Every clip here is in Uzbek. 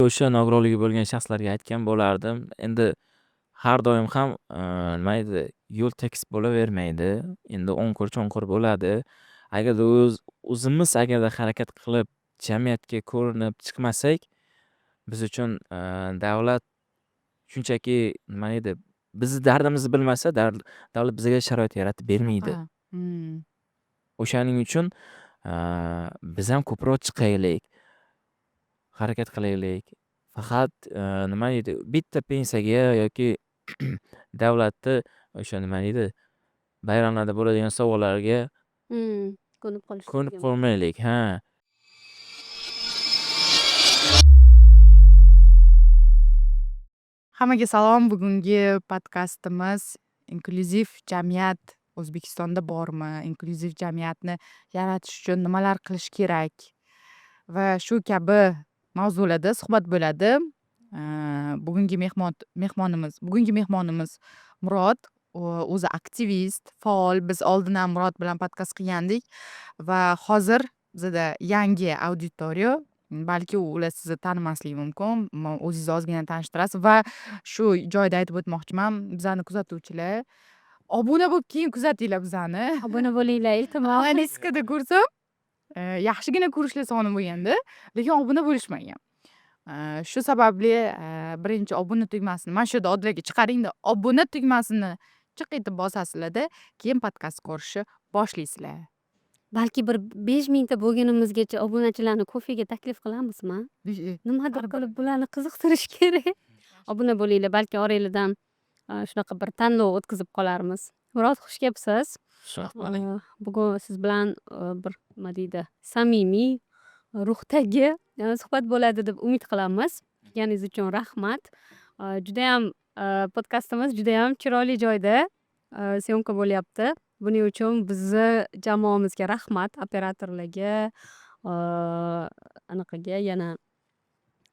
o'sha nogironligi bo'lgan shaxslarga aytgan bo'lardim. Endi har doim ham nima edi, yo'l tekis bo'lavermaydi. Endi o'nqir-cho'nqir bo'ladi. Agarda o'zimiz agarda harakat qilib jamiyatga ko'rinib chiqmasak, biz uchun davlat shunchaki nima edi, bizni dardimizni bilmasa, davlat bizga sharoit yaratib bermaydi. O'shaning uchun biz ham ko'proq chiqaylik, harakat qilaylik. Faqat nima edi, bitta pensiyaga yoki davlatni o'sha nima edi, bayramlarda bo'ladigan sovg'alarga Ko'nib qolish ko'nib kerak. qolmaylik. Hammaga salom. Bugungi podkastimiz inklyuziv jamiyat O'zbekistonda bormi? Inklyuziv jamiyatni yaratish uchun nimalar qilish kerak? Va shu kabi mavzularda suhbat bo'ladi. Bugungi mehmonimiz Murod. O'zi aktivist, faol. Biz oldin ham Murod bilan podkast qilgandik va hozir bizada yangi auditoriya. Balki ular sizni tanimasligi mumkin. O'zingizni ozgina tanishtirasiz va shu joyda aytib o'tmoqchiman, bizani kuzatuvchilar obuna bo'lib keyin kuzatinglar bizani. Obuna bo'linglar, iltimos. Analitikada ko'rsam, yaxshigina ko'rishlar soni bo'lganda, lekin obuna bo'lishmagan. Shu sababli birinchi obuna tugmasini mana shu yerda oddilarga chiqaringda, obuna tugmasini chiq etib bosasizlarda, keyin podkast ko'rishni boshlaysizlar. Balki bir 5 mingta bo'lgunimizgacha obunachilarni kofega taklif qilamizmi? Nimadir qilib bularni qiziqtirish kerak. Obuna bo'linglar, balki oranglardan shunaqa bir tanlov o'tkazib qolarmiz. Murod, xush kelibsiz. Bugun siz bilan bir nima deydi, samimiy, ruhdagi suhbat bo'ladi deb umid qilamiz. Kelganingiz uchun rahmat. Judayam podkastimiz judayam chiroyli joyda syomka bo'lyapti. Buning uchun bizni jamoamizga rahmat, operatorlarga, anaqaga yana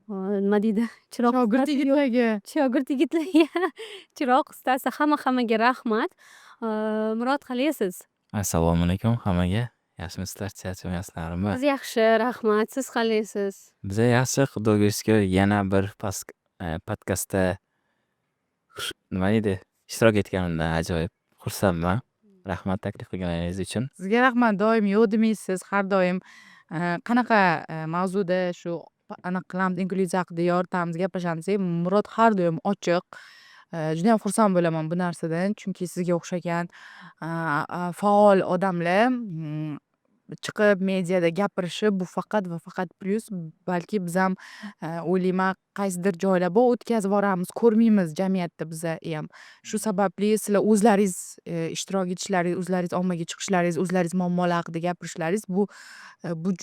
nima deydi, Shogird yigitlarga. shogird yigitlarga, chiroq ustasi, hammaga rahmat. Murod, qalaysiz? Assalomu alaykum hammaga. Yaxshimisizlar, charchamayapsizlarmi? Biz yaxshi, rahmat. Siz qalaysiz? Biz yaxshi, xudoga shukr. Yana bir podkastda nima edi, ishtirok etganimdan ajoyib xursandman. Rahmat taklif qilganingiz uchun. Sizga rahmat. Doim yo'q demaysiz. Har doim qanaqa mavzuda shu anaqa qilamiz, inklyuziv haqida yoritamiz, gaplashamiz. Murod har doim ochiq. Juda ham xursand bo'laman bu narsadan, chunki sizga o'xshagan faol odamlar chiqib mediada gapirishi bu faqat va faqat plyus. Balki biz ham o'ylayman, qaysidir joylarda o'tkazib yuboramiz, ko'rmaymiz jamiyatda biza ham. Shu sababli sizlar o'zlaringiz ishtirok etishlaringiz, o'zlaringiz ommaga chiqishlaringiz, o'zlaringiz muammolar haqida gapirishlaringiz bu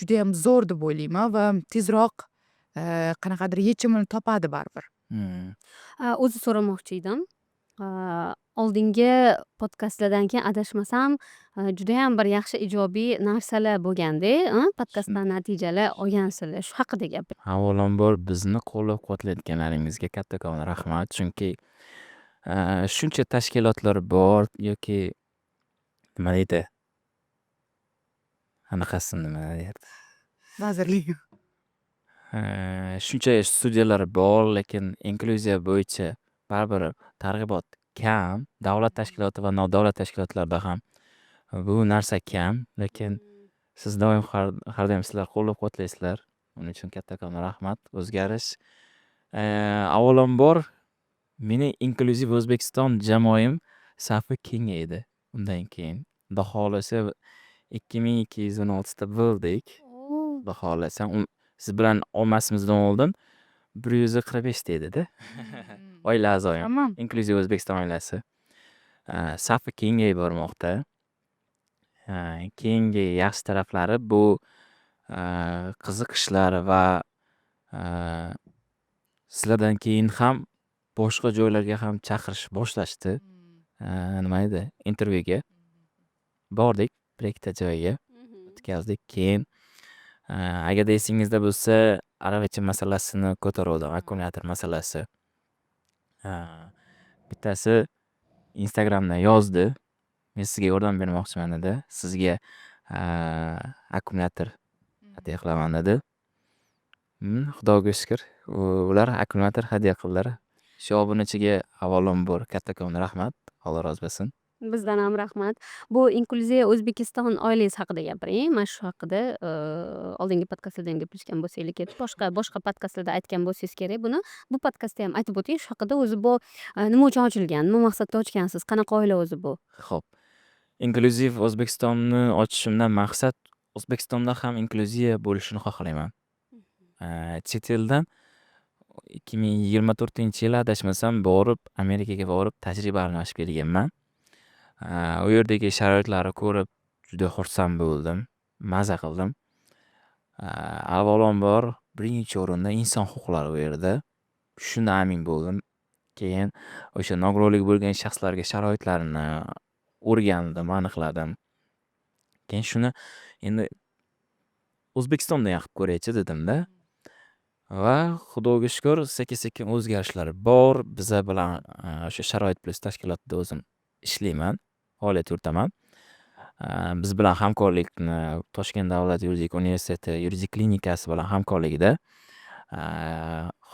juda ham zo'r deb o'ylayman va tezroq qanaqadir yechimini topadi baribir. O'zi so'ramoqchi edim. Oldingi podkastlardan keyin adashmasam, judayam bir yaxshi ijobiy narsalar bo'lganda, podkastdan natijalar olgansizlar. Shu haqida gapiring. Avvalambor bizni qo'llab-quvvatlayotganlaringizga kattakon rahmat, chunki shuncha tashkilotlar bor yoki nima deydi? Anaqasi nima deydi? Vazirlik. Shuncha studiyalar bor, lekin inklyuziya bo'yicha baribir targ'ibot kam. Davlat tashkiloti va nodavlat tashkilotlarda ham bu narsa kam, lekin siz doim har doim sizlar qo'llab-quvvatlaysizlar. Uning uchun kattakon rahmat. O'zgarish avvalambor meni inklyuziv O'zbekiston jamoam safi kengaydi. Undan keyin Xudo xohlasa 2216 ta bo'ldik. Xudo xohlasa siz bilan olmasimizdan oldin 145 ta edi-da. Oila a'zoyim. Tamam. Inklyuziv O'zbekiston oilasi. Safi kengayib bormoqda. Keyingi yaxshi taraflari bu qiziqishlar va sizlardan keyin ham boshqa joylarga ham chaqirish boshlashdi. Nima edi? Intervyuga bordik, bir ikkita joyga o'tkazdik. Keyin agarda esingizda bo'lsa, aravacha masalasini ko'taruvdim, akkumulyator masalasi. Bittasi Instagramdan yozdi. Men sizga yordam bermoqchiman dedi. Sizga akkumulyator hadya qilaman dedi. Xudoga shukr, Ular akkumulyator hadya qildilar. Shu obunachiga avvalambor kattakon rahmat. Alloh rozi bo'lsin. Bizdan ham rahmat. Bu Inklyuziya O'zbekiston oilangiz haqida gapiring. Mana shu haqida oldingi podkastlarda ham gaplashgan bo'lsanglar kerak. Boshqa podkastlarda aytgan bo'lsangiz kerak buni. Bu podkastda ham aytib o'ting. Shu haqida o'zi bu nima uchun ochilgan? Nima maqsadda ochgansiz? Qanaqa oila o'zi bu? Xo'p. Inklyuziv O'zbekistonni ochishimdan maqsad O'zbekistonda ham inklyuziya bo'lishini xohlayman. Chet eldan 2024-yil adashmasam borib, Amerikaga borib tajriba almashib kelganman. U yerdagi sharoitlarni ko'rib juda xursand bo'ldim, maza qildim. Avvalambor birinchi o'rinda inson huquqlari u yerda. Shundan amin bo'ldim. Keyin o'sha nogironligi bo'lgan shaxslarga sharoitlarini o'rgandim, aniqladim. Keyin shuni endi O'zbekistonda ham qilib ko'raychi dedim-da. Va xudoga shukr, sekin-sekin o'zgarishlar bor. Biza bilan o'sha Sharoit Plus tashkilotida o'zim ishlayman, faoliyat yuritaman. Biz bilan hamkorlikni Toshkent davlat yuridik universiteti yuridik klinikasi bilan hamkorligida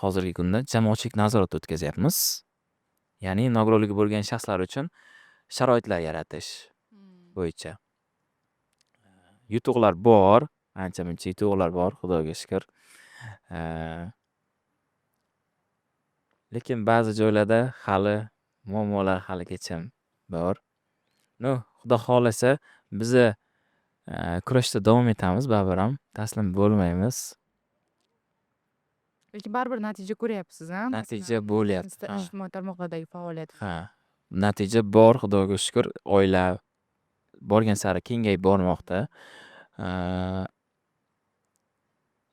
hozirgi kunda jamoatchilik nazorati o'tkazyapmiz. Ya'ni nogironligi bo'lgan shaxslar uchun sharoitlar yaratish bo'yicha. Yutuqlar bor, ancha-muncha yutuqlar bor, xudoga shukr. Lekin ba'zi joylarda hali muammolar haligacha bor. Xudo xolasa biz kurashda davom etamiz, baribir ham taslim bo'lmaymiz. Lekin baribir natija ko'ryapsiz, a? Natija bo'lyapti. Ijtimoiy tarmoqlardagi faoliyat. Natija bor, xudoga shukr. Oila borgan sari kengayib bormoqda.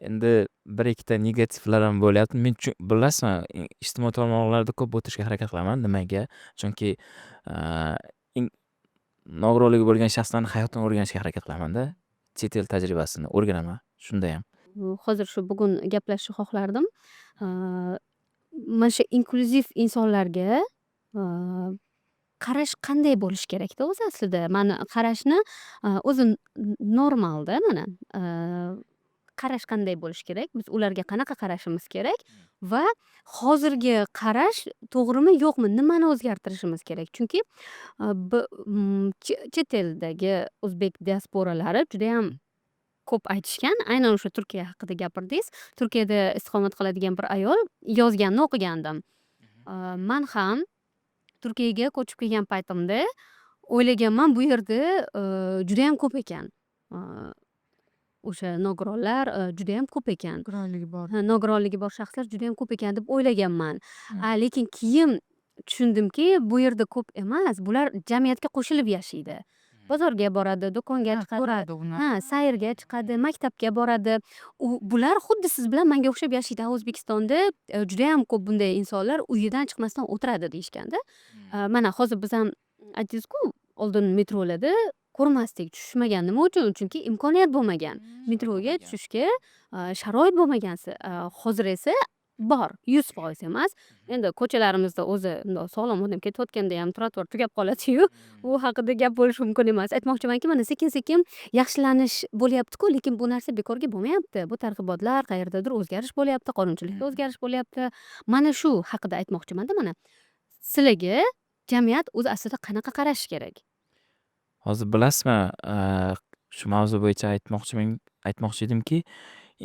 Endi bir ikkita negativlar ham bo'lyapti. Men bilasizmi, ijtimoiy tarmoqlarda ko'p o'tirishga harakat qilaman. Nimaga? Chunki nogironligi bo'lgan shaxslarning hayotini o'rganishga harakat qilaman-da. Chet el tajribasini o'rganaman. Shunda ham. Hozir shu bugun gaplashishni xohlardim. Mana shu inklyuziv insonlarga qarash qanday bo'lishi kerak-da o'zi aslida? Mani qarashni o'zi normalda mana qarash qanday bo'lishi kerak? Biz ularga qanaqa qarashimiz kerak? Va hozirgi qarash to'g'rimi, yo'qmi? Nimani o'zgartirishimiz kerak? Chunki chet eldagi o'zbek diasporalari juda ham ko'p aytishgan. Aynan o'sha Turkiya haqida gapirdingiz. Turkiyada istiqomat qiladigan bir ayol yozganini o'qigandim. Men ham Turkiyaga ko'chib kelgan paytimda o'ylaganman, bu yerda juda ham ko'p ekan. O'sha nogironlar juda ham ko'p ekan. Nogironligi bor shaxslar juda ham ko'p ekan deb o'ylaganman. Lekin keyin tushundimki, bu yerda ko'p emas. Bular jamiyatga qo'shilib yashaydi. Bozorga boradi, do'konga chiqadi, sayrga chiqadi, maktabga boradi. Bular xuddi siz bilan menga o'xshab yashaydi. O'zbekistonda juda ham ko'p bunday insonlar uyidan chiqmasdan o'tiradi deyishganda. Mana hozir biz ham aytdingiz-ku, oldin metrolarda ko'rmasdik, tushishmagan. Nima uchun? Chunki imkoniyat bo'lmagan. Metroga tushishga sharoit bo'lmagan. Hozir esa bor, 100% emas. Endi ko'chalarimizda o'zi sog'lom odam ketayotganda ham trotuar tugab qoladi-yu. U haqida gap bo'lishi mumkin emas. Aytmoqchimanki, mana sekin-sekin yaxshilanish bo'lyapti-ku, lekin bu narsa bekorga bo'lmayapti. Bu targ'ibotlar qayerdadir o'zgarish bo'lyapti, qonunchilikda o'zgarish bo'lyapti. Mana shu haqida aytmoqchiman-da mana. Sizlarga jamiyat o'zi aslida qanaqa qarashi kerak? Hozir bilasizmi, shu mavzu bo'yicha aytmoqchi edimki,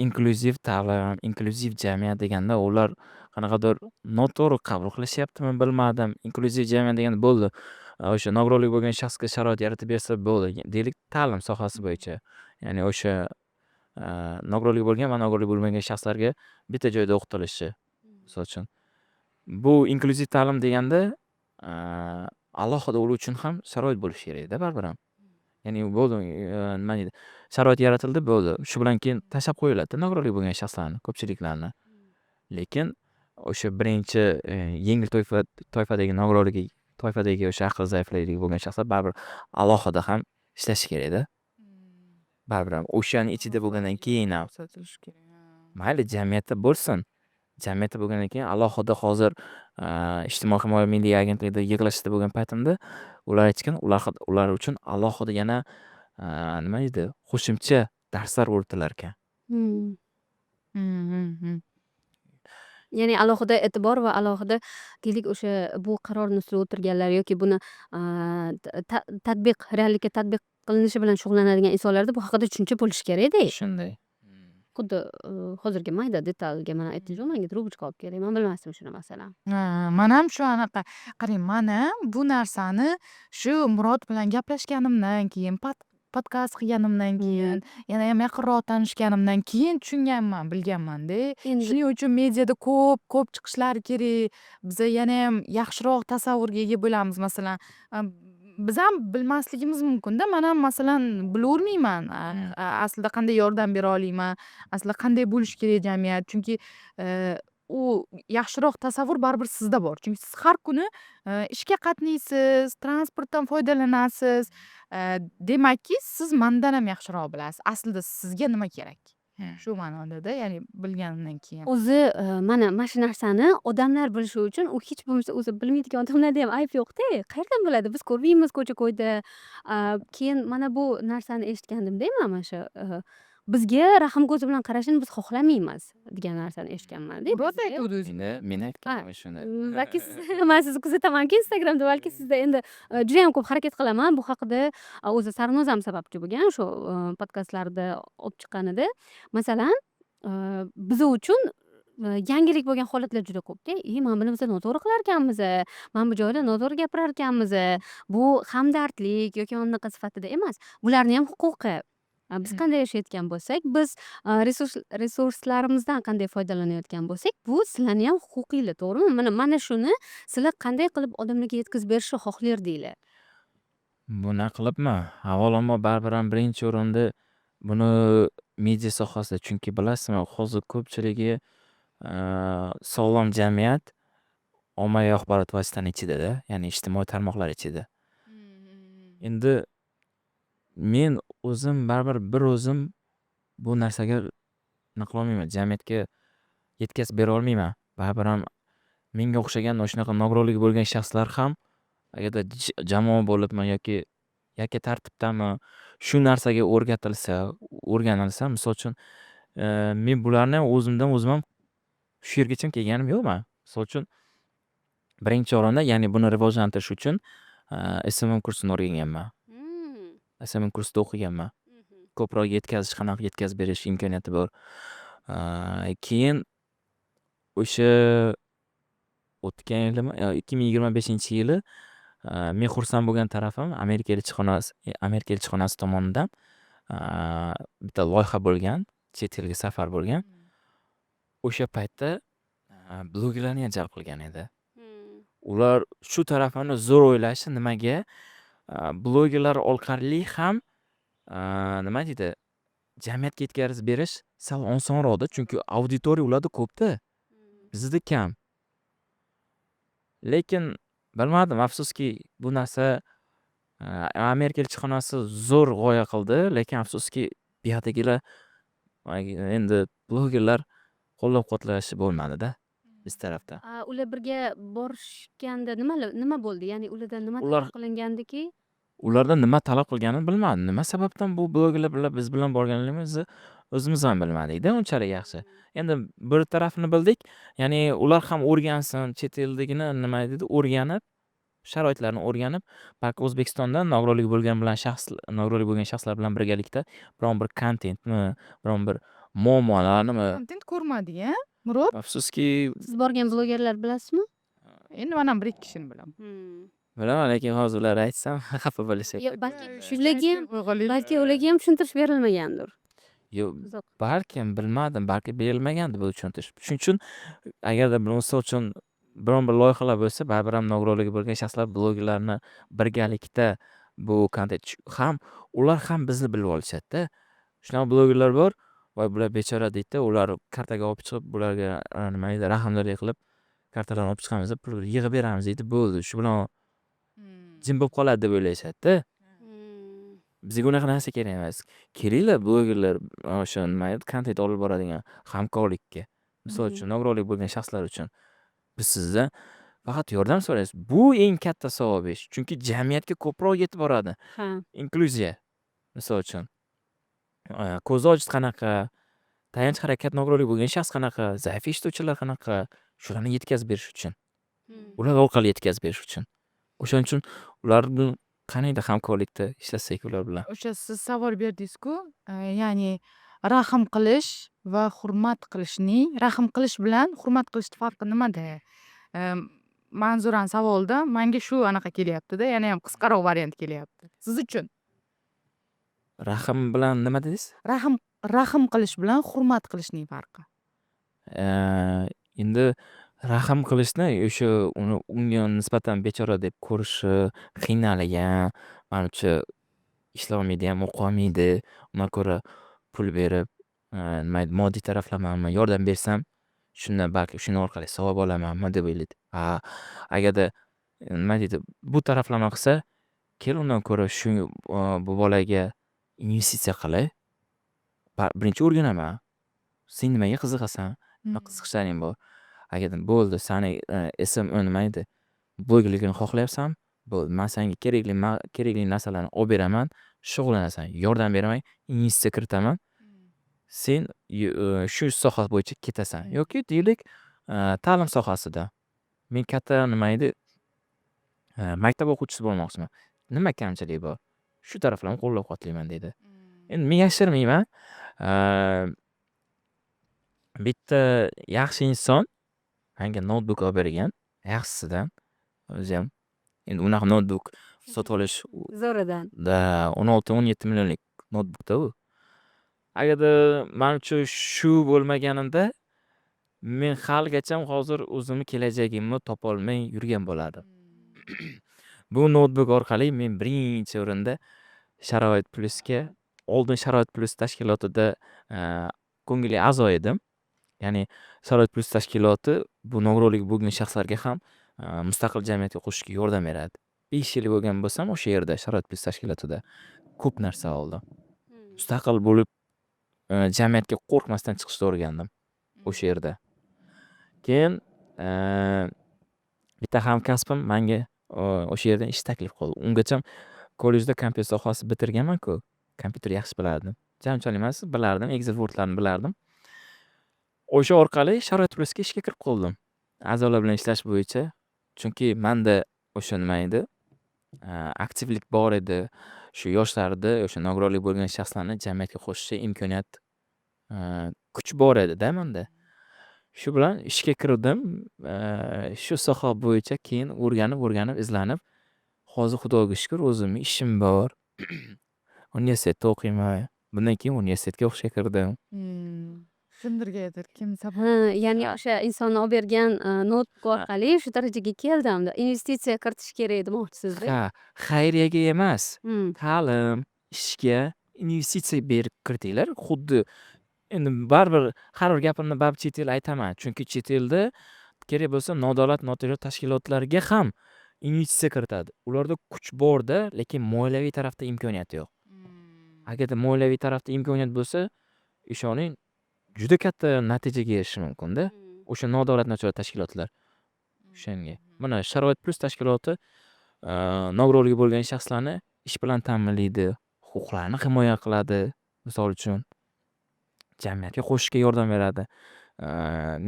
inklyuziv ta'lim, inklyuziv jamiyat deganda ular qanaqadir noto'g'ri qabul qilishyaptimi, bilmadim. Inklyuziv jamiyat deganda bo'ldi. O'sha nogironligi bo'lgan shaxsga sharoit yaratib bersa bo'ldi. Deylik, ta'lim sohasi bo'yicha. Ya'ni o'sha nogironligi bo'lgan va nogironligi bo'lmagan shaxslarga bitta joyda o'qitilishi. Misol uchun. Bu inklyuziv ta'lim deganda alohida ular uchun ham sharoit bo'lishi kerak-da, baribir ham. Ya'ni bo'ldi, nima deydi? Sharoit yaratildi, bo'ldi. Shu bilan keyin tashlab qo'yiladi nogironligi bo'lgan shaxslarni, ko'pchiliklarni. Lekin o'sha birinchi yengil toifadagi nogironligi toifadagi o'sha aql zaifligi bo'lgan shaxslar baribir alohida ham ishlashi kerak-da. Baribir ham o'shani ichida bo'lgandan keyin ham mayli jamiyatda bo'lsin. Jamiyatda bo'lgandan keyin alohida hozir ijtimoiy himoya milliy agentligida yig'ilishda bo'lgan paytimda ular aytgan, ular uchun alohida yana nima deydi, qo'shimcha darslar o'rgatilar ekan. ya'ni alohida e'tibor va alohida deylik o'sha bu qarorni ustida o'tirganlar yoki buni tatbiq reallikka tatbiq qilinishi bilan shug'ullanadigan insonlarda bu haqida tushuncha bo'lishi kerakda. Shunday. Xuddi hozirgi mayda detalga mana aytdingiz-ku, menga trubочка olib keling. Men bilmasdim shuni masalan. Man ham shu anaqa qarang, man ham bu narsani shu Murod bilan gaplashganimdan keyin, podkast qilganimdan keyin, yana ham yaqinroq tanishganimdan keyin tushunganman, bilganman-da. Endi Shuning uchun mediada ko'p chiqishlari kerak. Biza yana ham yaxshiroq tasavvurga ega bo'lamiz. Masalan, biz ham bilmasligimiz mumkin-da. Men ham masalan bilolmayman. Aslida qanday yordam bera olayman, aslida qanday bo'lishi kerak jamiyat. Chunki u yaxshiroq tasavvur baribir sizda bor. Chunki siz har kuni ishga qatnaysiz, transportdan foydalanasiz. Demakki, siz mendan ham yaxshiroq bilasiz. Aslida sizga nima kerak? Shu ma'noda-da, ya'ni bilganimdan keyin. o'zi mana shu narsani odamlar bilishi uchun u hech bo'lmasa o'zi bilmaydigan odamlarda ham ayb yo'q-da. Qayerdan biladi? Biz ko'rmaymiz ko'cha-ko'yda. Keyin mana bu narsani eshitgandimda men mana shu bizga rahm ko'zi bilan qarashini biz xohlamaymiz degan narsani eshitganman-da. Murod aytuvdi o'zi. Men aytganman shuni. Balki man sizni kuzatamanki Instagramda, balki sizda endi juda ham ko'p harakat qilaman bu haqida. O'zi Sarnoz ham sababchi bo'lgan shu podkastlarda olib chiqqanida. Masalan, biz uchun yangilik bo'lgan holatlar juda ko'pda. Mana buni biz noto'g'ri qilar ekanmiz, mana bu joyda noto'g'ri gapirar ekanmiz. Bu hamdardlik yoki anaqa sifatida emas. Bularni ham huquqi. Biz qanday yashayotgan bo'lsak, biz resurslarimizdan qanday foydalanayotgan bo'lsak, bu sizlarni ham huquqinglar, to'g'rimi? Mana shuni sizlar qanday qilib odamlarga yetkazib berishni xohlardinglar? Buni qilibman. Avvalambor baribir ham birinchi o'rinda buni media sohasida, chunki bilasizmi, hozir ko'pchiligi sog'lom jamiyat ommaviy axborot vositani ichida-da, ya'ni ijtimoiy tarmoqlar ichida. Endi men o'zim baribir bir o'zim bu narsaga nima qilolmayman, jamiyatga yetkazib bera olmayman. Baribir ham menga o'xshagan shunaqa nogironligi bo'lgan shaxslar ham agarda jamoa bo'libmi yoki tartibdami shu narsaga o'rganilsa, misol uchun men bularni o'zimdan o'zim ham shu yergacha kelganim yo'qman. Misol uchun birinchi o'rinda, ya'ni buni rivojlantirish uchun SMM kursini o'rganganman. SMM kursida o'qiganman. Ko'proq qanaqa yetkazib berish imkoniyati bor. Keyin o'sha o'tgan yilmi, 2025-yili men xursand bo'lgan tarafim Amerika elchixonasi tomonidan bitta loyiha bo'lgan, chet elga safar bo'lgan. O'sha paytda blogerlarni ham jalb qilgan edi. Ular shu tarafini zo'r o'ylashi nimaga? Blogerlar orqali ham nima deydi? Jamiyatga yetkazib berish sal osonroqda, chunki auditoriya ularda ko'pda. Bizda kam. Lekin bilmadim, afsuski bu narsa Amerika elchixonasi zo'r g'oya qildi, lekin afsuski bu yerdagilar endi blogerlar qo'llab-quvvatlashi bo'lmadi-da biz tarafdan. Ular birga borishganda nima bo'ldi? Ya'ni ulardan nima Ular- talab qilingandiki? Ulardan nima talab qilganini bilmadim. Nima sababdan bu blogerlar bilan biz bilan borganligimizni o'zimiz ham bilmadik-da unchalik yaxshi. Endi bir tarafini bildik, ya'ni ular ham o'rgansin, chet eldagini nima deydi, o'rganib, sharoitlarni o'rganib, balki O'zbekistonda nogironligi bo'lgan shaxslar bilan birgalikda biron bir kontentni, biron bir muammolarni Kontent ko'rmadik, Murod? afsuski Siz borgan blogerlar bilasizmi? Endi men ham bir ikki kishini bilaman. bilaman, lekin hozir ular aytsam xafa bo'lishadi. Balki ularga ham tushuntirish berilmagandir. Yo'q, Uzoq. balkim bilmadim, balki berilmagandi bu tushuntirish. Shuning uchun agarda misol uchun biron bir loyihalar bo'lsa, baribir ham nogironligi bo'lgan shaxslar blogerlarni birgalikda bu kontent ham ular ham bizni bilib olishadi-da. Shunaqa blogerlar bor, voy bular bechora deydi, ular kartaga olib chiqib, bularga nima deydi, rahmdorlik qilib kartalarni olib chiqamiz, pul yig'ib beramiz deydi, bo'ldi. Shu bilan jim bo'lib qoladi deb o'ylashadi-da. Bizga unaqa narsa kerak emas. Kelinglar blogerlar o'sha nima edi, kontent olib boradigan hamkorlikka. Misol uchun nogironligi bo'lgan shaxslar uchun biz sizdan faqat yordam so'raymiz. Bu eng katta savob ish. Chunki jamiyatga ko'proq yetib boradi. Ha. Inklyuziya. Misol uchun ko'zi ojiz qanaqa, tayanch harakat nogironligi bo'lgan shaxs qanaqa, zaif eshituvchilar qanaqa, shularni yetkazib berish uchun. Ular orqali yetkazib berish uchun. O'shaning uchun ularni qaniydi hamkorlikda ishlasak ular bilan. O'sha siz savol berdingiz-ku, ya'ni rahm qilish va hurmat rahm qilish bilan hurmat qilishni farqi nimada? Manzurani savolida menga shu anaqa kelyapti-da, yanayam qisqaroq variant kelyapti. Siz uchun Rahm bilan nima dedingiz? rahm qilish bilan hurmat qilishning farqi. Endi rahm qilishni o'sha unga nisbatan bechora deb ko'rishi, qiynalgan, manimcha ishlolmaydi ham, o'qolmaydi. Undan ko'ra pul berib, nima deydi, moddiy taraflamanmi yordam bersam, shundan balki shuni orqali savob olamanmi deb o'ylaydi. Agarda nima deydi, bu taraflama qilsa, kel undan ko'ra shu bu bolaga investitsiya qilay. Birinchi o'rganaman. Sen nimaga qiziqasan? Nima qiziqishlaring bor? Agarda bo'ldi, sani esim nima edi, bo'lgiligini xohlayapsan, bo'ldi, men senga kerakli narsalarni olib beraman, shug'ullanasan, yordam beraman, investitsiya kiritaman. Sen shu soha bo'yicha ketasan. Yoki deylik, ta'lim sohasida. Men katta nima edi, maktab o'quvchisi bo'lmoqchiman. Nima kamchilik bor? Shu taraflarni qo'llab-quvvatlayman deydi. Endi men yashirmayman. Bitta yaxshi inson menga notebook olib bergan, yaxshisidan. O'zi ham endi unaqa notebook sotib olish Zo'ridan. 16-17 millionlik notebookda u. Agarda menimcha shu bo'lmaganimda men haligacha hozir o'zimni kelajagimni topolmay yurgan bo'lardim. Bu notebook orqali men birinchi o'rinda Sharoit Plusga, oldin Sharoit Plus tashkilotida ko'ngilli a'zo edim. Ya'ni Sharoit Plus tashkiloti bu nogironligi bo'lgan shaxslarga ham mustaqil jamiyatga qo'shishga yordam beradi. 5 yil bo'lgan bo'lsam, o'sha yerda Sharoit Plus tashkilotida ko'p narsa oldim. Mustaqil bo'lib jamiyatga qo'rqmasdan chiqishni o'rgandim o'sha yerda. Keyin bitta hamkasbim menga o'sha yerdan ish taklif qildi. Ungacha kollejda kompyuter sohasi bitirganman-ku. Kompyuter yaxshi bilardim. Jamchalik emas, bilardim, Excel Word'larni bilardim. O'sha orqali Sharoit Plusga ishga kirib qoldim. A'zolar bilan ishlash bo'yicha. Chunki menda o'sha nima edi, aktivlik bor edi. Shu yoshlarda o'sha nogironligi bo'lgan shaxslarni jamiyatga qo'shishga imkoniyat, kuch bor edi-da menda. Shu bilan ishga kirdim. Shu soha bo'yicha keyin o'rganib, izlanib, hozir Xudoga shukr o'zimning ishim bor. Universitetda o'qiyman. Bundan keyin universitetga o'qishga kirdim. Kimdirgadir, kim Ya'ni o'sha inson olib bergan notebook orqali shu darajaga keldim. Investitsiya kiritish kerak demoqchisizda. Ha, xayriyaga emas, ta'lim, ishga investitsiya berib kiritinglar. Xuddi endi baribir har bir gapimni baribir chet el aytaman. Chunki chet elda kerak bo'lsa nodavlat notijorat tashkilotlarga ham investitsiya kiritadi. Ularda kuch bor-da, lekin moliyaviy tarafda imkoniyat yo'q. Agarda moliyaviy tarafda imkoniyat bo'lsa, ishoning juda katta natijaga erishish mumkin-da. O'sha nodavlat notijorat tashkilotlar. O'shanga. Mana Sharoit Plus tashkiloti nogironligi bo'lgan shaxslarni ish bilan ta'minlaydi, huquqlarini himoya qiladi, misol uchun jamiyatga qo'shishga yordam beradi.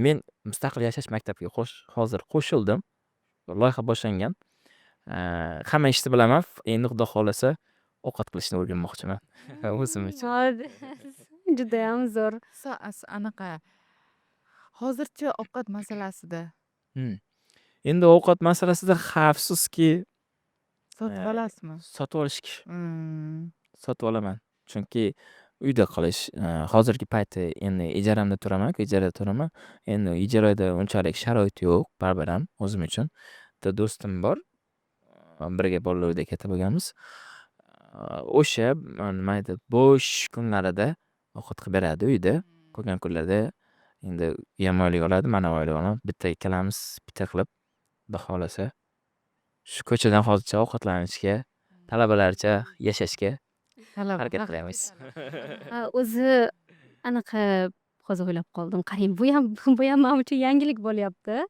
Men mustaqil yashash maktabiga hozir qo'shildim. Loyiha boshlangan. Hamma ishni bilaman. Endi Xudo xolasa ovqat qilishni o'rganmoqchiman. O'zim uchun. Juda ham zo'r. Anaqa hozircha ovqat masalasida Endi ovqat masalasida xavfsizki sotib olasizmi? Sotib olishga. Sotib olaman. Chunki uyda qolish hozirgi paytda endi ijaramda turaman-ku, ijarada turaman. Endi ijarada unchalik sharoit yo'q, baribir ham o'zim uchun. Bitta do'stim bor. Birga bolalar uyida katta bo'lganmiz. O'sha nima edi, bo'sh kunlarida ovqat qilib beradi uyda. Qolgan kunlarda endi ham oylik oladi, men ham oylik olaman. Bitta ikkalamiz bitta qilib Xudo xolasa shu ko'chadan hozircha ovqatlanishga, talabalarcha yashashga harakat qilyapmiz. O'zi anaqa hozir o'ylab qoldim. Qarang, bu ham men uchun yangilik bo'lyapti.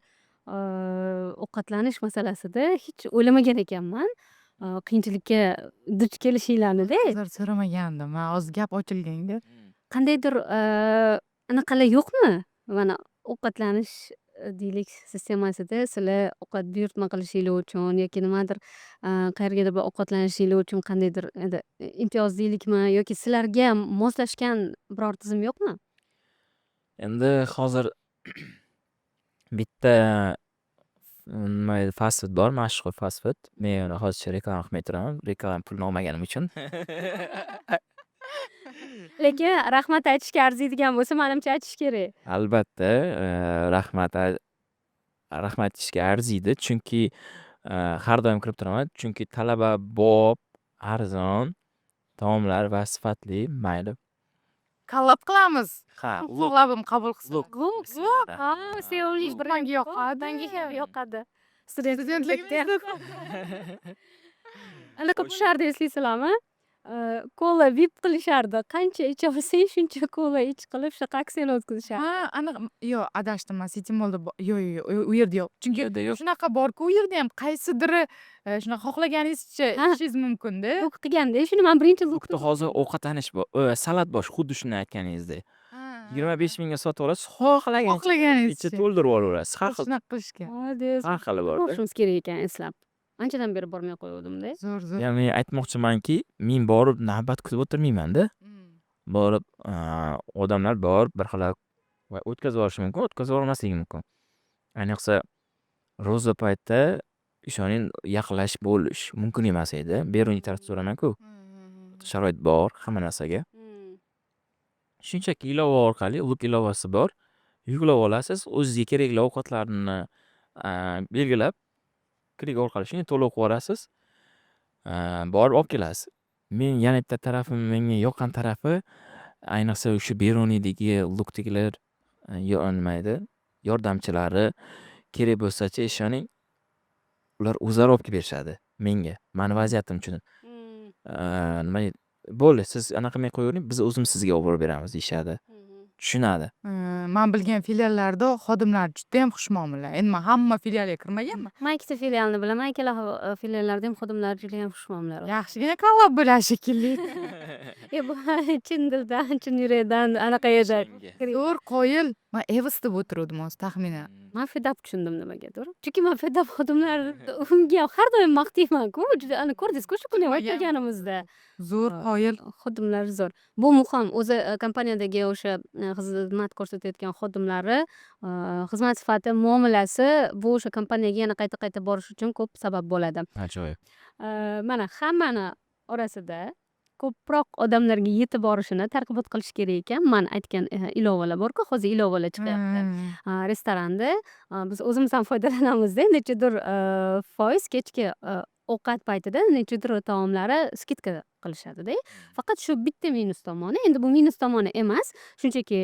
Ovqatlanish masalasida hech o'ylamagan ekanman. Qiyinchilikka duch kelishinglarni-da. Hozir so'ramagandim. Men hozir gap ochilganda Qandaydir anaqalar yo'qmi? Mana ovqatlanish deylik sistemasida sizlar ovqat buyurtma qilishinglar uchun yoki nimadir qayergadir bir ovqatlanishinglar uchun qandaydir endi imtiyoz deylikmi yoki sizlarga moslashgan biror tizim yo'qmi? Endi hozir bitta nima edi fast food bor, mashhur fast food. Men uni hozircha reklama qilmay turaman. Reklama pulini olmaganim uchun. Lekin rahmat aytishga arziydigan bo'lsa, menimcha aytish kerak. Albatta, rahmat aytishga arziydi. Chunki har doim kirib turaman. Chunki talaba bob, arzon taomlar va sifatli, mayli. Collab qilamiz. Ha, Collabim qabul qilsin. Luk. Ha, sevimli Luk brend menga yoqadi. Menga ham yoqadi. Studentligimizda Anaqa qilishardi eslaysizlarmi? Kola vip qilishardi. Qancha icholsang shuncha kola ich qilib shunaqa aksiyalar o'tkazishardi. Ha, aniq. Yo'q, adashdim men. City Mallda yo'q, u yerda yo'q. Chunki U yerda yo'q. shunaqa borku, u yerda ham qaysidir shunaqa xohlaganingizcha Ha. ishingiz mumkin-da. Luk qilganda shuni men birinchi luk Lukda hozir ovqatlanish bor, salat bor, xuddi shuni aytganingizdek. Ha, 25 mingga sotib olasiz, xohlagancha xohlaganingizcha. ichi to'ldirib olaverasiz. Har xil Shunaqa qilishgan. Har xili borda. borishimiz kerak ekan eslab. Anchadan beri bormay qo'ygandim-da. Zo'r. Ya'ni men aytmoqchimanki, men borib navbat kutib o'tirmayman-da. Borib, odamlar bor, bir xil va o'tkazib yuborishi mumkin, o'tkazib yubormasligi mumkin. Ayniqsa ro'za payti ishoning yaqinlashib bo'lish mumkin emas edi. Beruniy tarafda so'raman-ku. Sharoit bor hamma narsaga. Shunchaki ilova orqali luk ilovasi bor. Yuklab olasiz, o'zingizga kerakli ovqatlarni belgilab klik orqali shuni to'lov qilib yuborasiz. Borib olib kelasiz. Men yana bitta tarafim, menga yoqqan tarafi ayniqsa o'sha Beruniydagi lukdagilar nima edi, yordamchilari kerak bo'lsa-chi ishoning ular o'zlari olib kelib berishadi menga. Mani vaziyatim uchun. Nima edi, bo'ldi, siz anaqa qilmay qo'yavering, biz o'zimiz sizga olib borib beramiz deyishadi. Tushunadi. Men bilgan filiallarda xodimlar juda ham xushmuomala. Endi men hamma filialga kirmaganman. Men ikkita filialni bilaman. Ikkala filiallarda ham xodimlar juda ham xushmuomala. Yaxshigina collab bo'ladi shekilli. Bu chin dildan, chin yurakdan anaqa edi. Zo'r qoyil. Men Evs deb o'tiruvdim hozir taxminan. Men fedab tushundim nimagadir. Chunki men fedab xodimlar unga har doim maqtayman-ku. Juda ana ko'rdingiz-ku shu kuni o'tganimizda. Zo'r qoyil. Xodimlar zo'r. Bu muhim. O'zi kompaniyadagi o'sha xizmat ko'rsatayotgan xodimlari xizmat sifati, muomalasi bu o'sha kompaniyaga yana qayta borish uchun ko'p sabab bo'ladi. Ajoyib. Mana hammani orasida ko'proq odamlarga yetib borishini targ'ibot qilish kerak ekan. Men aytgan ilovalar bor-ku, hozir ilovalar chiqyapti. Restoranda biz o'zimiz ham foydalanamizda, nechadir foiz kechki ovqat paytida nechadir taomlari skidka qilishadi-da. Faqat shu bitta minus tomoni. Endi bu minus tomoni emas, shunchaki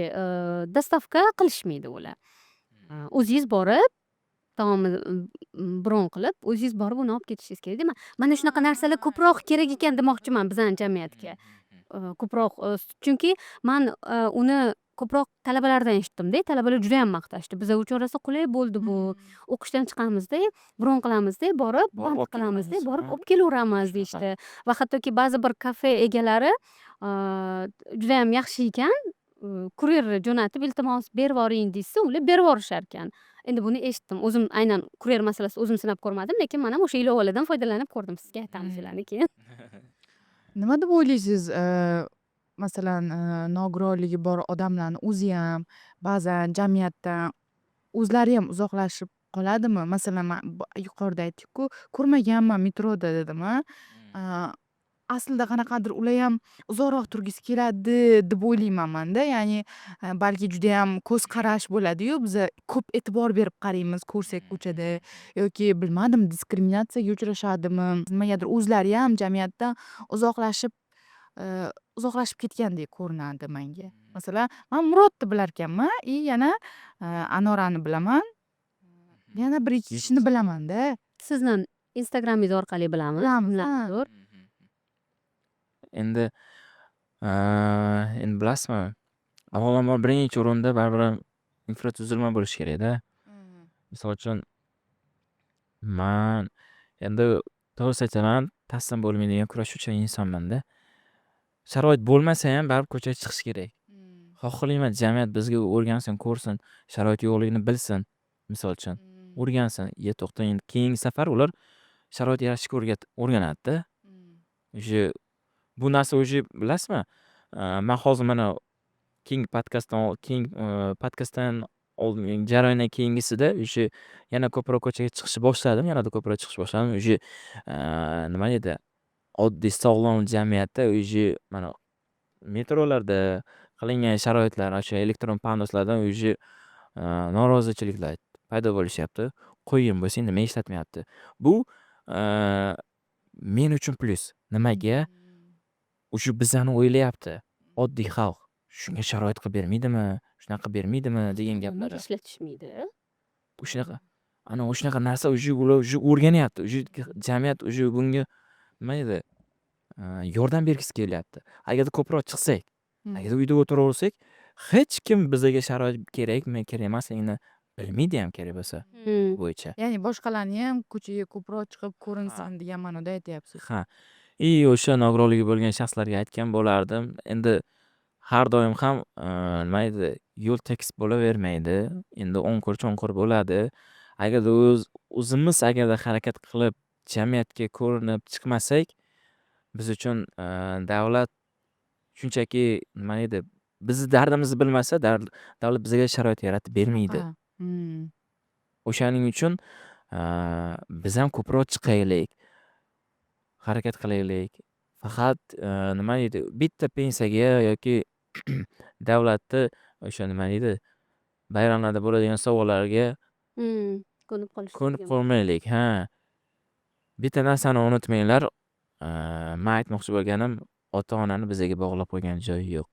dostavka qilishmaydi ular. O'zingiz borib taomni bron qilib, o'zingiz borib uni olib ketishingiz kerak. Mana shunaqa narsalar ko'proq kerak ekan demoqchiman bizning jamiyatga. Ko'proq chunki men uni ko'proq talabalardan eshitdim-da. Talabalar juda ham maqtashdi. Bizlar uchun rosa qulay bo'ldi bu. O'qishdan chiqamizda, bron qilamizda, borib band qilamizda, borib olib kelaveramiz deyishdi. Va hattoki ba'zi bir kafe egalari juda ham yaxshi ekan, kurer jo'natib iltimos berib yuboring desa, ular berib yuborishar ekan. Endi buni eshitdim. O'zim aynan kurer masalasi o'zim sinab ko'rmadim, lekin men ham o'sha ilovalardan foydalanib ko'rdim. Sizga aytamiz ularni keyin. Nima deb o'ylaysiz? Masalan, nogironligi bor odamlarni o'zi ham ba'zan jamiyatdan o'zlari ham uzoqlashib qoladimi? Masalan, men yuqorida aytdik-ku, ko'rmaganman metroda dedim. Aslida qanaqadir ular ham uzoqroq turgisi keladi deb o'ylayman menda. Ya'ni balki juda ham ko'z qarash bo'ladi-yu, biz ko'p e'tibor berib qaraymiz, ko'rsak ko'chada yoki bilmadim, diskriminatsiyaga uchrashadimi, nimagadir o'zlari ham jamiyatdan uzoqlashib ketgandek ko'rinadi menga. Masalan, men Murodni bilar ekanman, yana Anorani bilaman. Yana bir ikki kishini bilaman-da. Sizni Instagramingiz orqali bilamiz. Zo'r. Endi bilasizmi? Avvalambor birinchi o'rinda baribir infratuzilma bo'lishi kerak-da. Misol uchun men endi to'g'risi aytaman, taslim bo'lmaydigan kurashuvchi insonman-da. Sharoit bo'lmasa ham baribir ko'chaga chiqish kerak. Xohlayman jamiyat bizga o'rgansin, ko'rsin, sharoit yo'qligini bilsin. misol uchun. O'rgansin. To'xta, endi keyingi safar ular sharoit yarashishga o'rganadi-da. O'sha bu narsa bilasizmi? Men hozir mana keyingi podkastdan oldingi jarayondan keyingisida o'sha yana ko'proq ko'chaga chiqishni boshladim. Yanada ko'proq chiqishni boshladim. O'sha nima edi? Oddiy sog'lom jamiyatda o'sha mana metrolarda qilingan sharoitlar, o'sha elektron panduslardan o'sha norozichiliklar paydo bo'lishyapti. Qo'ying bo'lsa, nima ishlatmayapti. Bu men uchun plyus. Nimaga? O'sha bizani o'ylayapti. Oddiy xalq. Shunga sharoit qilib bermaydimi? Shunaqa qilib bermaydimi degan gaplar. Nimaga ishlatishmaydi? O'shunaqa o'shanaqa narsa ular o'rganyapti. Jamiyat bunga nima edi? Yordam bergisi kelyapti. Agarda ko'proq chiqsak, agarda uyda o'tiraversak, hech kim bizga sharoit kerakmi, kerak emasligini bilmaydi ham kerak bo'lsa bo'yicha. Ya'ni boshqalarni ham ko'chaga ko'proq chiqib ko'rinsin degan ma'noda aytyapsiz. Ha. O'sha nogironligi bo'lgan shaxslarga aytgan bo'lardim. Endi har doim ham nima edi? Yo'l tekis bo'lavermaydi. Endi o'nqir bo'ladi. Agarda o'zimiz harakat qilib jamiyatga ko'rinib chiqmasak, biz uchun davlat shunchaki nima edi? Bizni dardimizni bilmasa, davlat bizga sharoit yaratib bermaydi. O'shaning uchun biz ham ko'proq chiqaylik, harakat qilaylik. Faqat nima edi? Bitta pensiyaga yoki davlatni o'sha nima edi? Bayramlarda bo'ladigan sovg'alarga ko'nib qolmaylik. Ha. Bitta narsani unutmanglar. Men aytmoqchi bo'lganim, ota-onani bizga bog'lab qo'ygan joyi yo'q.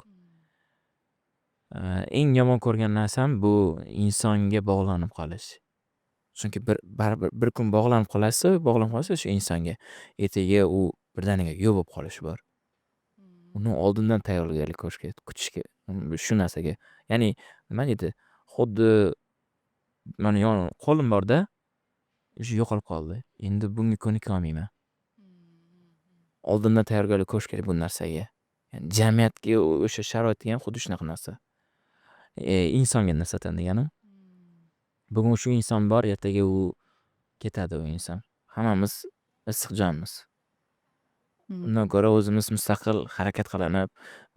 Eng yomon ko'rgan narsam bu insonga bog'lanib qolish. Chunki baribir bir kun bog'lanib qolasiz o'sha insonga. Ertaga u birdaniga yo'q bo'lib qolishi bor. Uni oldindan tayyorgarlik kutishga shu narsaga. Ya'ni nima edi? Xuddi mana qo'lim borda, o'sha yo'qolib qoldi. Endi bunga ko'nika olmayman. Oldindan tayyorgarlik ko'rish kerak bu narsaga. Ya'ni jamiyatga o'sha sharoitga ham xuddi shunaqa narsa. Insonga nisbatan deganim. Bugun shu inson bor, ertaga u ketadi u inson. Hammamiz issiq jonmiz. Undan ko'ra o'zimiz mustaqil harakat qilinib,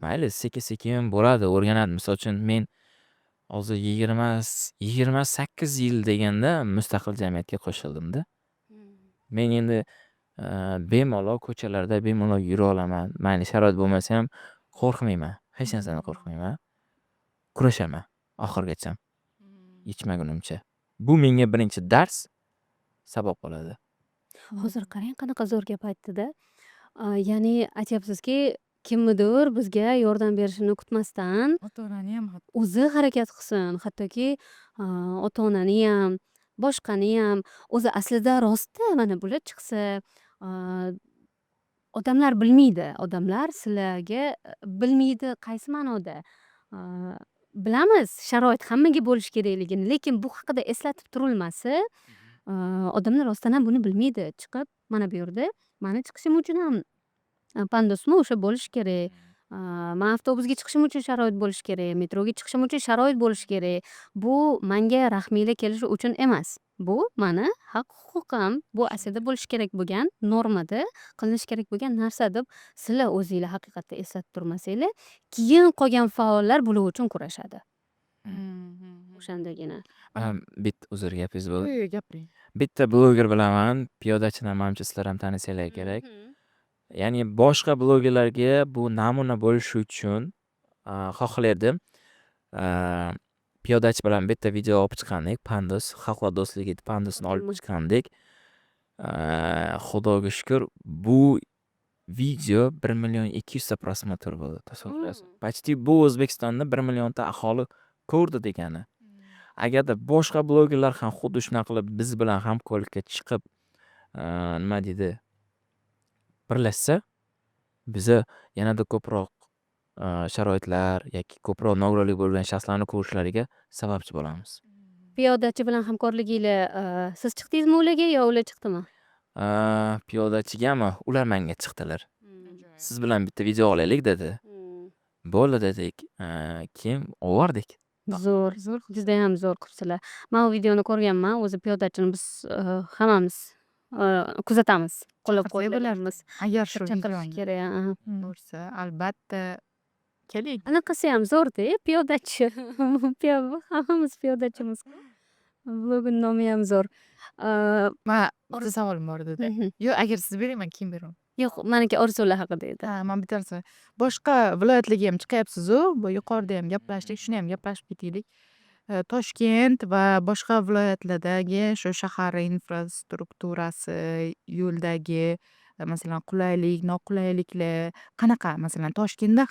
mayli sekin-sekin bo'ladi, o'rganadi. Misol uchun men hozir 28 yil deganda mustaqil jamiyatga qo'shildim-da. Men endi bemalol ko'chalarda bemalol yura olaman. Mayli sharoit bo'lmasa ham qo'rqmayman. Hech narsadan qo'rqmayman. Kurashaman oxirigacha. Yetmagunimcha. Bu menga birinchi dars sabab bo'ladi. Hozir qarang, qanaqa zo'r gap aytdi-da. Ya'ni aytyapsizki, kimnidir bizga yordam berishini kutmasdan Ota-onani ham o'zi harakat qilsin. Hattoki ota-onani ham, boshqani ham. O'zi aslida rostda mana bular chiqsa, odamlar bilmaydi. Odamlar sizlarga bilmaydi qaysi ma'noda. Bilamiz, sharoit hammaga bo'lishi kerakligini, lekin bu haqida eslatib turilmasa, odamlar rostdan ham buni bilmaydi. Chiqib, mana bu yerda mani chiqishim uchun ham pandusmi o'sha bo'lishi kerak. Men avtobusga chiqishim uchun sharoit bo'lishi kerak, metroga chiqishim uchun sharoit bo'lishi kerak. Bu menga rahmiylar kelishi uchun emas. Bu mani haq-huquqim. Bu aslida bo'lishi kerak bo'lgan normada qilinishi kerak bo'lgan narsa deb sizlar o'zinglar haqiqatda eslatib turmasanglar, keyin qolgan faollar bular uchun kurashadi. O'shandagina. Bitta uzr gapingiz bo'ldi. gapiring. Bitta bloger bilaman, piyodachilar, manimcha sizlar ham tanisanglar kerak. Ya'ni boshqa blogerlarga bu namuna bo'lishi uchun xohlardim. Piyodachi bilan bitta video olib chiqqandik, pandus, xalqlar do'stligi pandusini olib chiqqandik. Xudoga shukr, bu video 1,200,000 ta prosmotr bo'ldi. Tasavvur qilasiz. Почти bu O'zbekistonda 1 millionta aholi ko'rdi degani. Agarda boshqa blogerlar ham xuddi shunaqa qilib biz bilan hamkorlikka chiqib, nima deydi, birlashsa, biza yanada ko'proq sharoitlar yoki ko'proq nogironligi bo'lgan shaxslarni ko'rishlariga sababchi bo'lamiz. Piyodachi bilan hamkorliginglar siz chiqdingizmi ularga yo ular chiqdimi? Piyodachigami? Ular menga chiqdilar. Siz bilan bitta video olaylik dedi. Bo'ldi dedik. Keyin oldik. Zo'r, Zo'r. judayam zo'r kursilar. Man u videoni ko'rganman. O'zi piyodachini biz hammamiz kuzatamiz, qo'llab-quvvatlaymiz. Agar shu Chaqirish videoni kerak. bo'lsa, albatta keling. Anaqasi ham zo'rda, piyodachi. Hammamiz piyodachimiz. Vlogini nomi ham zo'r. Bitta savolim bor edi. Yo'q, agar siz bering, men keyin beraman. Yo'q, maniki orzular haqida edi. Man bitta narsa. Boshqa viloyatlarga ham chiqyapsiz-ku, bu yuqorida ham gaplashdik, shuni ham gaplashib ketaylik. Toshkent va boshqa viloyatlardagi shu shahar infrastrukturasi, yo'ldagi masalan qulaylik, noqulayliklar qanaqa? Masalan, Toshkentda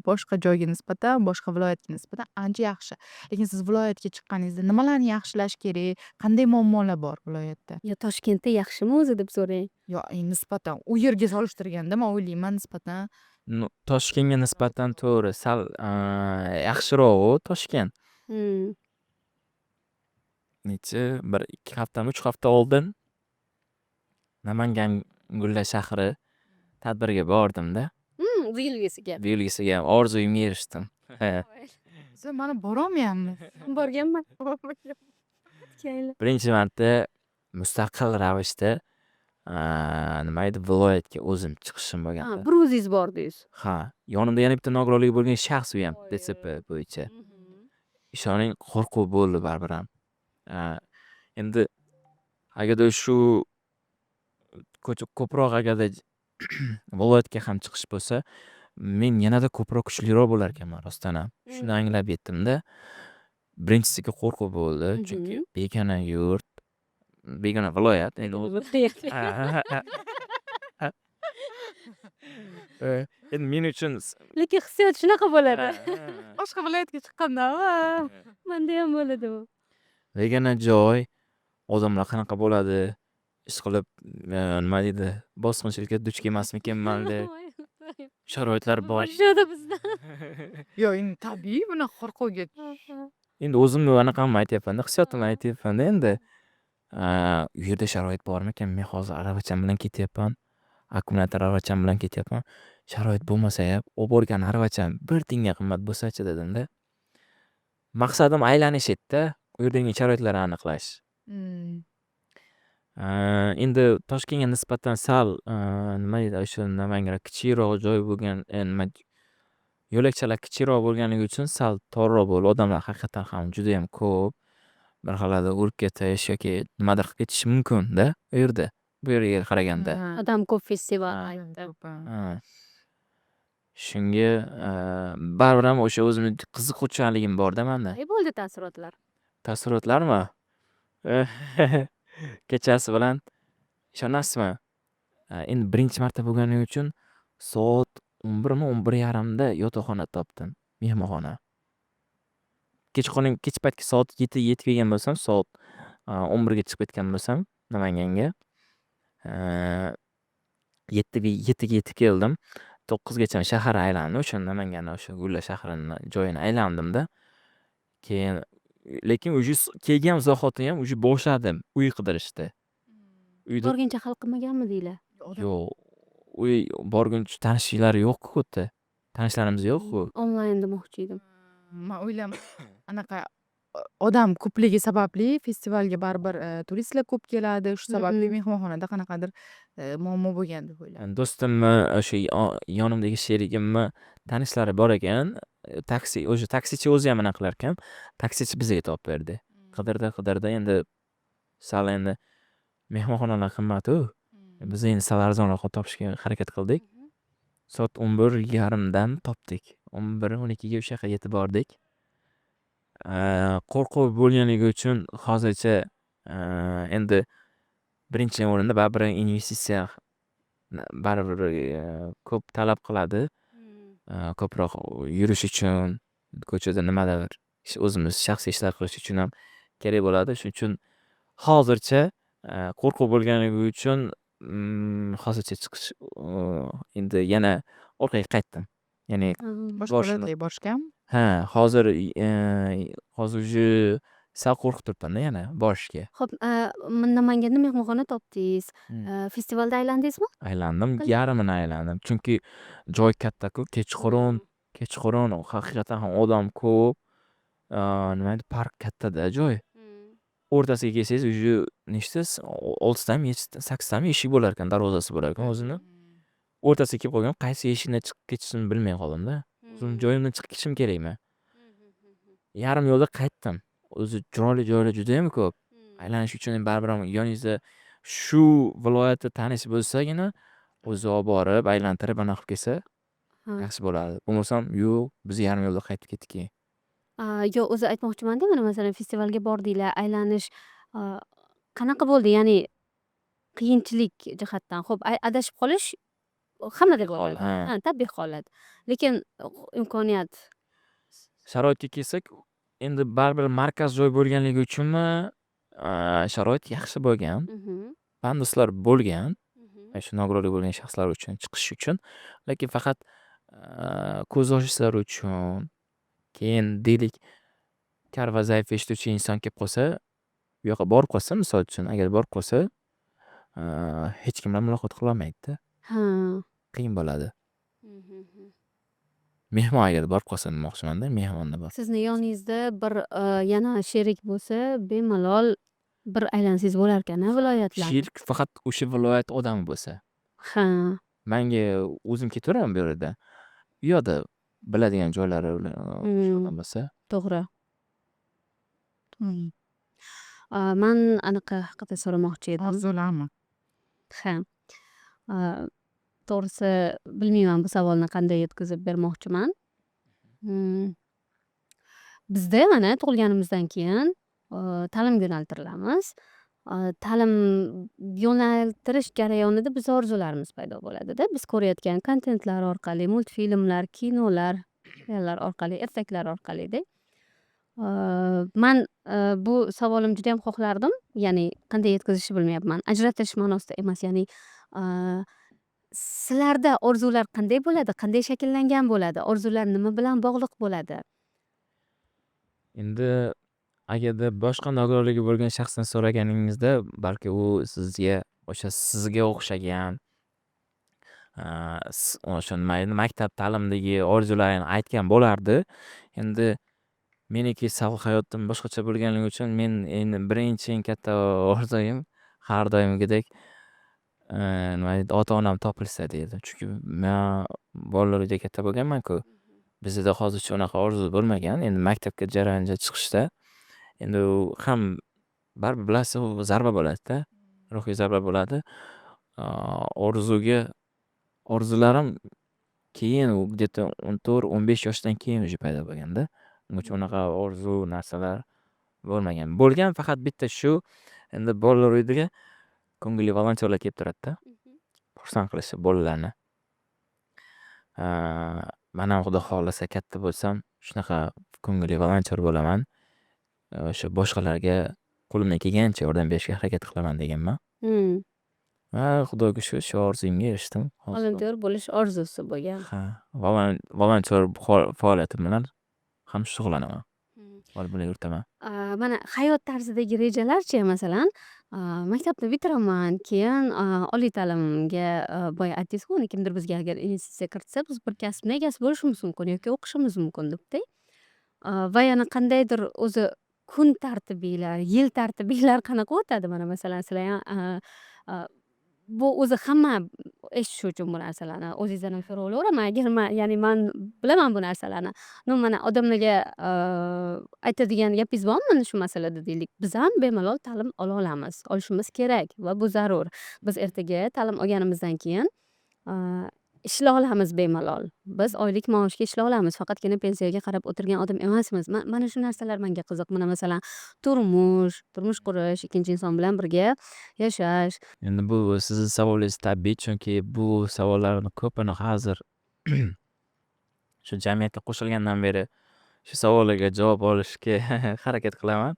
boshqa joyga nisbatan, boshqa viloyatga nisbatan ancha yaxshi. Lekin siz viloyatga chiqqaningizda nimalarni yaxshilash kerak? Qanday muammolar bor viloyatda? Yo, Toshkentda yaxshimi o'zi deb so'rang. Yo, nisbatan u yerga solishtirganda men o'ylayman nisbatan Toshkentga nisbatan to'g'ri, sal yaxshiroq-u Toshkent. Bir 2 haftami, 3 hafta oldin Namangan Gullar shahri tadbiriga bordim-da. Buyilgisiga. Buyilgisiga orzuyimga erishdim. siz mana borolmayapmiz. Borganman. Birinchi marta mustaqil ravishda nima edi, viloyatga o'zim chiqishim bo'lganda. Bir o'zingiz bordingiz. Ha, yonimda yana bitta nogironligi bo'lgan shaxs u ham DSP bo'yicha. Ishoning, qo'rquv bo'ldi baribir ham. Endi agarda shu ko'proq agarda viloyatga ham chiqish bo'lsa, men yanada ko'proq kuchliroq bo'lar ekanman rostdan ham. Shuni anglab yetdim-da. Birinchisiga qo'rquv bo'ldi, chunki begona yurt, begona viloyat. Endi men uchun Lekin hissiyot shunaqa bo'ladi. Boshqa viloyatga chiqqanda Menda ham bo'ladi bu. begona joy, odamlar qanaqa bo'ladi, ishqilib nima deydi, bosqinchilikka duch kelmasmikanman deb sharoitlar bor. Boshida bizda. Yo'q, endi tabiiy bunaqa qo'rquvga Endi o'zimni anaqamni aytyapman-da, hissiyotimni aytyapman-da endi. U yerda sharoit bormikan? Men hozir aravacham bilan ketyapman. Akkumulyator aravacham bilan ketyapman. Sharoit bo'lmasa ham, olib borgan aravacham 1 tiyinga qimmat bo'lsa-chi dedim-da. Maqsadim aylanish edi-da, u yerdagi sharoitlarni aniqlash. Endi Toshkentga nisbatan sal nima deydi, o'sha Namangan kichikroq joy bo'lgan, nima yo'lakchalar kichikroq bo'lganligi uchun sal torroq bo'ldi. Odamlar haqiqatan ham juda ham ko'p. Bir xilada urib ketish yoki nimadir qilib ketishi mumkin-da u yerda. Bu yerga qaraganda. Odam ko'p festival aytdi. Shunga baribir ham o'sha o'zimni qiziquvchanligim bor-da menda. Qanday bo'ldi taassurotlar? Taassurotlarmi? Kechasi bilan ishonasizmi? Endi birinchi marta bo'lganim uchun soat 11mi, 11:30da yotoqxona topdim, mehmonxona. Kech paytki soat 7 yetib kelgan bo'lsam, soat 11ga chiqib ketgan bo'lsam Namanganga, 7ga yetib keldim. 9gacha shahar aylandim. O'sha Namanganning o'sha Gullar shahrini joyini aylandim-da. Keyin lekin uje kelgan zahoti ham uje boshladim uy qidirishni. Uyda Borguncha hal qilmaganmidinglar? yo'q, uy borguncha tanishlar yo'q-ku yerda. Tanishlarimiz yo'q-ku. Onlayn demoqchi edim. Men o'ylayman, anaqa odam ko'pligi sababli festivalga baribir turistlar ko'p keladi. Shu sababli mehmonxonada qanaqadir muammo bo'lgan deb o'ylayman. Do'stimni, o'sha yonimdagi sherigimni tanishlari bor ekan. Taksichi o'zi ham anaqa qilar ekan. Taksichi bizga topib berdi. Qidirdi endi sal endi mehmonxonalar qimmat-ku. Biz endi sal arzonroq topishga harakat qildik. Soat 11:30dan topdik. 11-12ga o'sha yerga yetib bordik. Qo'rquv bo'lganligi uchun hozircha endi birinchi o'rinda baribir investitsiya baribir ko'p talab qiladi. Ko'proq yurish uchun, ko'chada nimadir o'zimiz shaxsiy ishlar qilish uchun ham kerak bo'ladi. Shuning uchun hozircha qo'rquv bo'lganligi uchun hozircha chiqish endi yana orqaga qaytdim. Ya'ni Boshqa viloyatlarga borishgan? hozir uje sal qo'rqib turibman-da yana borishga. Xo'p, Namanganda mehmonxona topdingiz. Festivalda aylandingizmi? Aylandim, yarmini aylandim. Chunki joy katta-ku, kechqurun haqiqatan ham odam ko'p. nima deydi, park katta-da joy. O'rtasiga kelsangiz уже nechta 6tami, 8tami eshik bo'lar ekan, darvozasi bo'lar ekan o'zini. O'rtasiga kelib qolgan, qaysi eshikdan chiqib ketishimni bilmay qoldim-da. O'zim joyimdan chiqib ketishim kerakmi? Yarim yo'lda qaytdim. O'zi chiroyli joylar judayam ko'p. Aylanish uchun baribir ham yoningizda shu viloyatni tanish bo'lsagina o'zi olib borib, aylantirib anaqa qilib kelsa yaxshi bo'lardi. Bo'lmasam, yo'q, biz yarim yo'lda qaytib ketdik keyin. Yo'q, o'zi aytmoqchimanda, mana masalan festivalga bordinglar, aylanish qanaqa bo'ldi? Ya'ni qiyinchilik jihatdan. Xo'p, adashib qolish hammada bo'ladi. Ha. Tabiiy holat. Lekin imkoniyat. Sharoitga kelsak, endi baribir markaz joy bo'lganligi uchunmi, sharoit yaxshi bo'lgan. Panduslar bo'lgan. Shu nogironligi bo'lgan shaxslar uchun chiqish uchun, lekin faqat ko'z ochishlar uchun, keyin deylik kar va zaif eshituvchi inson kelib qolsa, bu yoqqa borib qolsa, misol uchun, agar borib qolsa, hech kim bilan muloqot qila olmaydi-da. Ha. Qiyin bo'ladi. Mehmon agar borib qolsa demoqchimanda, mehmonda bor. Sizni yoningizda bir yana sherik bo'lsa, bemalol bir aylansangiz bo'lar ekan viloyatlar. Sherik faqat o'sha viloyat odami bo'lsa. Ha. Menga o'zim ketaveraman bu yerda. U yoqda biladigan joylari bo'lsa. To'g'ri. Man anaqa haqida so'ramoqchi edim. Orzularmi? Ha. To'g'risi bilmayman bu savolni qanday yetkazib bermoqchiman. Bizda mana tug'ilganimizdan keyin ta'limga yo'naltirilamiz. Ta'lim yo'naltirish jarayonida biz orzularimiz paydo bo'ladi-da. Biz ko'rayotgan kontentlar orqali, multfilmlar, kinolar, seriallar orqali, ertaklar orqali-da. Man bu savolim juda ham xohlardim. Ya'ni qanday yetkazishni bilmayapman. Ajratish ma'nosida emas, ya'ni sizlarda orzular qanday bo'ladi? Qanday shakllangan bo'ladi? Orzular nima bilan bog'liq bo'ladi? Endi agarda boshqa nogironligi bo'lgan shaxsdan so'raganingizda, balki u sizga sizga o'xshagan o'sha nima edi, maktab ta'limidagi orzularini aytgan bo'lardi. Endi meniki hayotdan boshqacha bo'lganligi uchun men endi birinchi eng katta orzuyim har doimgidek nima deydi, ota-onam topilsa deydi. Chunki men bolalar uyida katta bo'lganman-ku. Bizda hozircha unaqa orzu bo'lmagan. Endi maktabga jarayonga chiqishda endi u ham baribir bilasiz, u zarba bo'ladi-da. Ruhiy zarba bo'ladi. Orzularim keyin u где-то 14-15 yoshdan keyin уже paydo bo'lganda. Ungacha unaqa orzu narsalar bo'lmagan. Bo'lgan faqat bitta shu, endi bolalar uyiga ko'ngilli volontyorlar kelib turadi-da. Xursand qilishi bolalarni. Men ham xudo xolasa katta bo'lsam, shunaqa ko'ngilli volontyor bo'laman. O'sha boshqalarga qo'limdan kelgancha yordam berishga harakat qilaman deganman. Va xudoga shukur, shu orzuyimga erishdim. Volontyor bo'lish orzusi bo'lgan. Ha, volontyor faoliyatim bilan ham shug'ullanaman. Olib yurtaman. Mana hayot tarzidagi rejalarchi, masalan, maktabni bitiraman, keyin oliy ta'limga boya aytdingiz-ku, kimdir bizga agar investitsiya kiritsa, biz bir kasbni egasi bo'lishimiz mumkin yoki o'qishimiz mumkin debda. Va yana qandaydir o'zi kun tartibiylar, yil tartibiylar qanaqa o'tadi? Mana masalan, sizlar ham bu o'zi hamma eshitishi uchun bu narsalarni o'zingizdan ham so'raveraman. Agar ya'ni man bilaman bu narsalarni. Mana odamlarga aytadigan gapingiz bormi shu masalada deylik? Biz ham bemalol ta'lim ola olamiz, olishimiz kerak va bu zarur. Biz ertaga ta'lim olganimizdan keyin ishlay olamiz bemalol. Biz oylik maoshga ishlay olamiz. Faqatgina pensiyaga qarab o'tirgan odam emasmiz. Mana shu narsalar menga qiziq. Mana masalan, turmush qurish, ikkinchi inson bilan birga yashash. Endi bu sizning savolingiz tabiiy, chunki bu savollarni ko'pini hozir shu jamiyatga qo'shilgandan beri shu savollarga javob olishga harakat qilaman.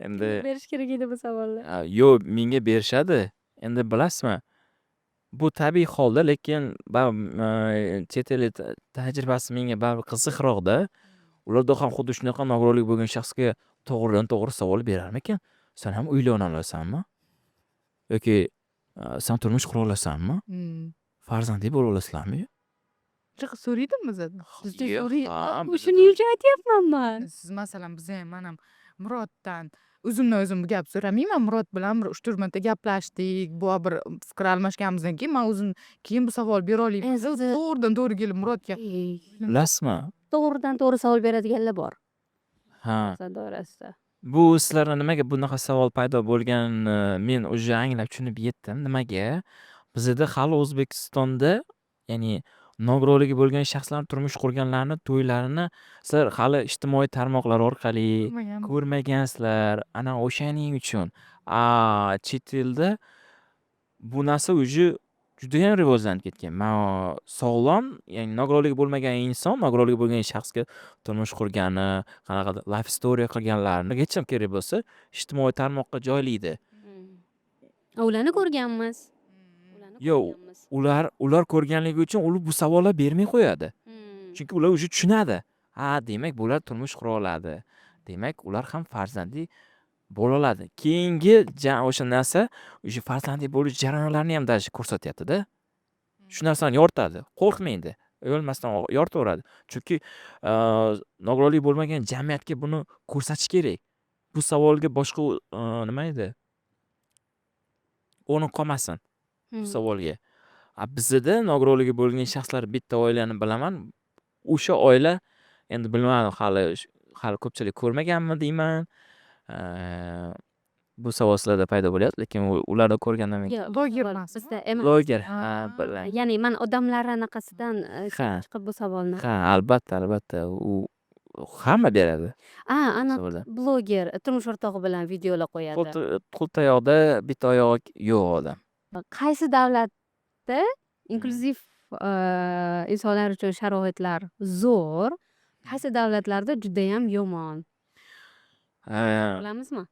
Endi Berish kerak edi bu savolni. yo'q, menga berishadi. Endi bilasizmi? Bu tabiiy holda, lekin chet el tajribasi menga baribir qiziqroqda. Ularda ham xuddi shunaqa nogironligi bo'lgan shaxsga to'g'ridan-to'g'ri savol berarmikan? Sen ham uylana olasanmi? Yoki sen turmush qura olasanmi? Farzandli bo'la olasizlarmi? ruscha so'raydimi bizada? Bizda Yo'q, so'raydi. ha, Shuning uchun aytyapman man. Siz masalan bizayam manam Muroddan o'zimdan o'zim gap so'ramayman. Murod bilan bir 3-4 marta gaplashdik. Bu bir fikr almashganimizdan keyin men o'zim keyin bu savol bera olayman. To'g'ridan to'g'ri kelib Murodga bilasizmi? To'g'ridan to'g'ri savol beradiganlar bor. Ha. Maqsad doirasida. Bu sizlarda nimaga bunaqa savol paydo bo'lganini men уже anglab tushunib yetdim. Nimaga? Bizda hali O'zbekistonda, ya'ni nogironligi bo'lgan shaxslar turmush qurganlarni to'ylarini sizlar hali ijtimoiy tarmoqlar orqali ko'rmagan. ko'rmagansizlar. Ana o'shaning uchun. Chet elda bu narsa уже judayam rivojlanib ketgan. Sog'lom, ya'ni nogironligi bo'lmagan inson, nogironligi bo'lgan shaxsga turmush qurgani, qanaqadir life story qilganlarini hech kim kerak bo'lsa, ijtimoiy tarmoqqa joylaydi. Ularni ko'rganmiz. Yo'q, ular ko'rganligi uchun ular bu savollar bermay qo'yadi. Chunki ular уже tushunadi. Demak, bular turmush qura oladi. Demak, ular ham farzandli bo'la oladi. Keyingi o'sha narsa o'sha farzandli bo'lish jarayonlarini ham даже ko'rsatyapti-da. Shu narsani yoritadi. Qo'rqmaydi. O'lmasdan yoritaveradi. Chunki nogironligi bo'lmagan jamiyatga buni ko'rsatish kerak. Bu savolga boshqa nima edi? O'rin qolmasin bu savolga. Bizda nogironligi bo'lgan shaxslar bitta oilani bilaman. O'sha oila endi bilmadim hali ko'pchilik ko'rmaganmi deyman. Bu savol sizlarda paydo bo'lyapti, lekin ularda ko'rgandan keyin Bloger emas. Bizda emas. bloger. Ha, Ya'ni men odamlar anaqasidan Ha. chiqib bu savolni. Albatta. U hamma beradi. Ana Savollar. bloger turmush o'rtog'i bilan videolar qo'yadi. Qo'ltayoqda bitta oyog'i yo'q odam. Qaysi davlatda inklyuziv insonlar uchun sharoitlar zo'r, qaysi davlatlarda judayam yomon. Bilamizmi?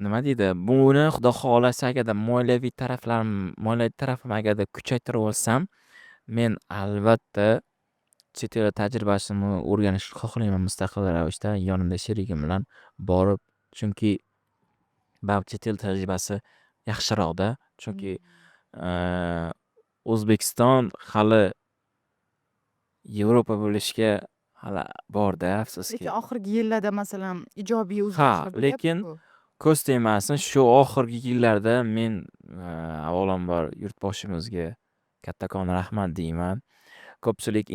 Nima deydi? Buni xudo xohlasa agarda moliyaviy tarafim agarda kuchaytirib olsam, men albatta chet el tajribasini o'rganishni xohlayman mustaqil ravishda yonimda sherigim bilan borib, chunki chet el tajribasi yaxshiroqda. Chunki O'zbekiston hali Yevropa bo'lishga hali borda, afsuski. lekin oxirgi yillarda masalan ijobiy Ha, o'zgarishlar lekin ko'z tegmasin, shu oxirgi yillarda men avvalambor yurtboshimizga kattakon rahmat deyman. Ko'pchilik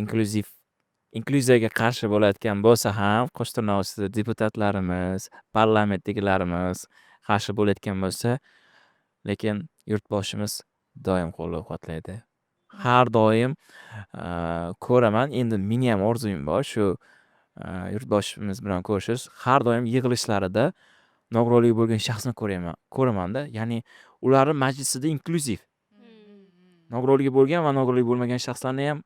inklyuziyaga qarshi bo'layotgan bo'lsa ham, qo'sh tirnoq ostida deputatlarimiz, parlamentdagilarimiz qarshi bo'layotgan bo'lsa, lekin yurtboshimiz doim qo'llab-quvvatlaydi. Har doim ko'raman. Endi meni ham orzuyim bor shu yurtboshimiz bilan ko'rishish. Har doim yig'ilishlarida nogironligi bo'lgan shaxsni ko'raman-da. Ya'ni ularni majlisida inklyuziv. Nogironligi bo'lgan va nogironligi bo'lmagan shaxslarni ham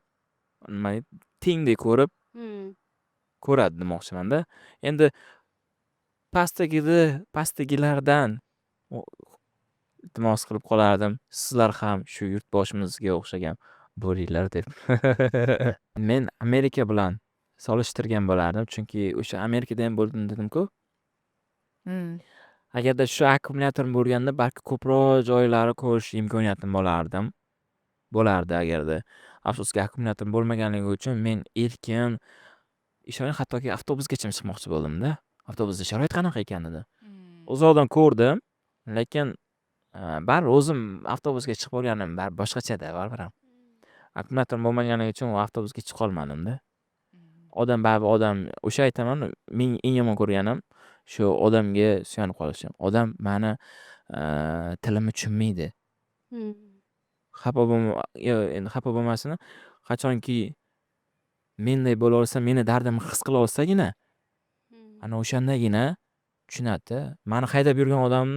tengdek ko'radi demoqchiman-da. Endi pastdagilardan iltimos qilib qolardim. Sizlar ham shu yurtboshimizga o'xshagan bo'linglar deb. Men Amerika bilan solishtirgan bo'lardim, chunki o'sha Amerikada ham bo'ldim dedim-ku. Agarda shu akkumulyator bo'lganda balki ko'proq joylarni ko'rish imkoniyatim bo'lardi agarda. Afsuski akkumulyator bo'lmaganligi uchun men erkin ishoning, hattoki avtobusgacha chiqmoqchi bo'ldim-da. Avtobusda sharoit qanaqa ekanini uzoqdan ko'rdim, lekin baribir o'zim avtobusga chiqib olganim baribir boshqachada, baribir ham. Akkumulyator bo'lmaganligi uchun u avtobusga chiqa olmadim-da. Odam o'sha aytaman, men eng yomon ko'rganim shu odamga suyanib qolishim. Odam meni tilimni tushunmaydi. Xafa bo'lmasin, qachonki menday bo'la olsa, meni dardimni his qila olsagina, ana o'shandagina tushunadi. Meni haydab yurgan odam,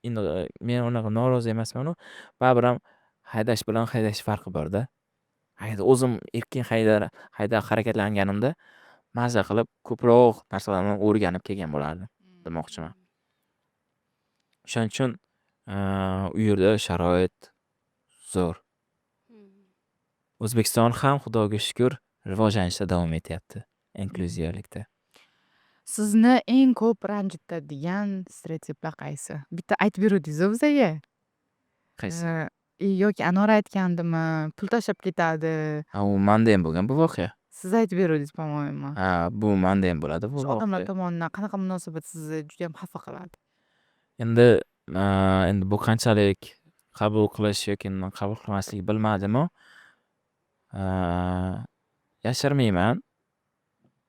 endi men unaqa norozi emasman, baribir ham haydash bilan haydash farqi bor-da. Agar o'zim erkin haydab harakatlanganimda maza qilib ko'proq narsalarni o'rganib kelgan bo'lardim demoqchiman. Shuning uchun u yerda sharoit zo'r. O'zbekiston ham xudoga shukr rivojlanishda davom etyapti inklyuziyalikda. Sizni eng ko'p ranjitadigan stereotiplar qaysi? Bitta aytib berdingiz bizga. Qaysi? Yoki Anor aytgandimi, pul tashlab ketadi. Ha, u manda ham bo'lgan bu voqea. Siz aytib beruvdingiz, по-моему. Ha, bu manda ham bo'ladi bu Shu odamlar voqea. tomonidan qanaqa munosabat sizni juda ham xafa qiladi? Endi endi bu qanchalik qabul qilish yoki qabul qilmaslik bilmadimu. Yashirmayman.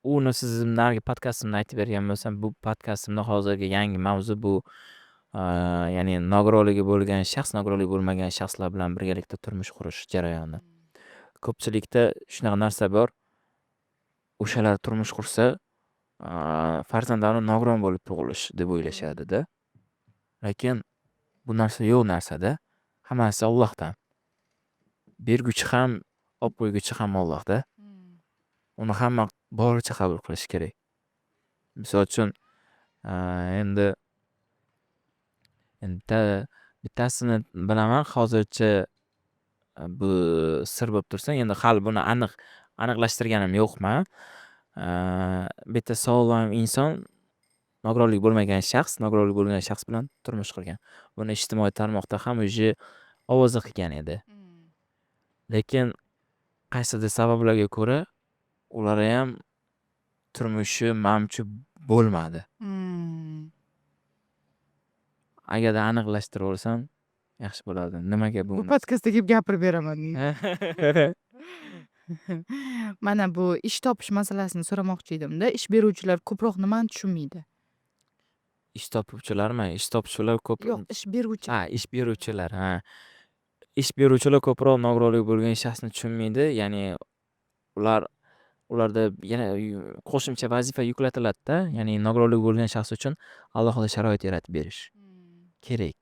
Uni sizning narigi podkastimda aytib bergan bo'lsam, bu podkastimda hozirgi yangi mavzu bu ya'ni nogironligi bo'lgan shaxs, nogironligi bo'lmagan shaxslar bilan birgalikda turmush qurish jarayoni. Ko'pchilikda shunaqa narsa bor. O'shalar turmush qursa, farzandlari nogiron bo'lib tug'ilishi deb o'ylashadi-da. Lekin bu narsa yo'q narsa-da. Hammasi Allohdan. Berguchi ham, olib qo'yguchi ham Allohda. Uni hamma boricha qabul qilish kerak. Misol uchun, endi bittasini bilaman, hozircha bu sir bo'lib tursa, endi hali buni aniqlashtirganim yo'qman. Bitta sog'lom inson nogironligi bo'lmagan shaxs bilan turmush qurgan. Buni ijtimoiy tarmoqda ham o'zi ovoza qilgan edi. Lekin qaysidir sabablarga ko'ra ular ham turmushi mamchu bo'lmadi. Agarda aniqlashtirib olsam yaxshi bo'lardi. Nimaga bu? Bu podkastda kelib gapirib beraman. Mana bu ish topish masalasini so'ramoqchi edimda. Ish beruvchilar ko'proq nimani tushunmaydi? Ish topuvchilarmi? Ish topuvchilar ko'p. Yo'q, ish beruvchi. Ish beruvchilar, Ish beruvchilar ko'proq nogironligi bo'lgan shaxsni tushunmaydi. Ya'ni ularda yana qo'shimcha vazifa yuklatiladi-da. Ya'ni nogironligi bo'lgan shaxs uchun alohida sharoit yaratib berish kerak.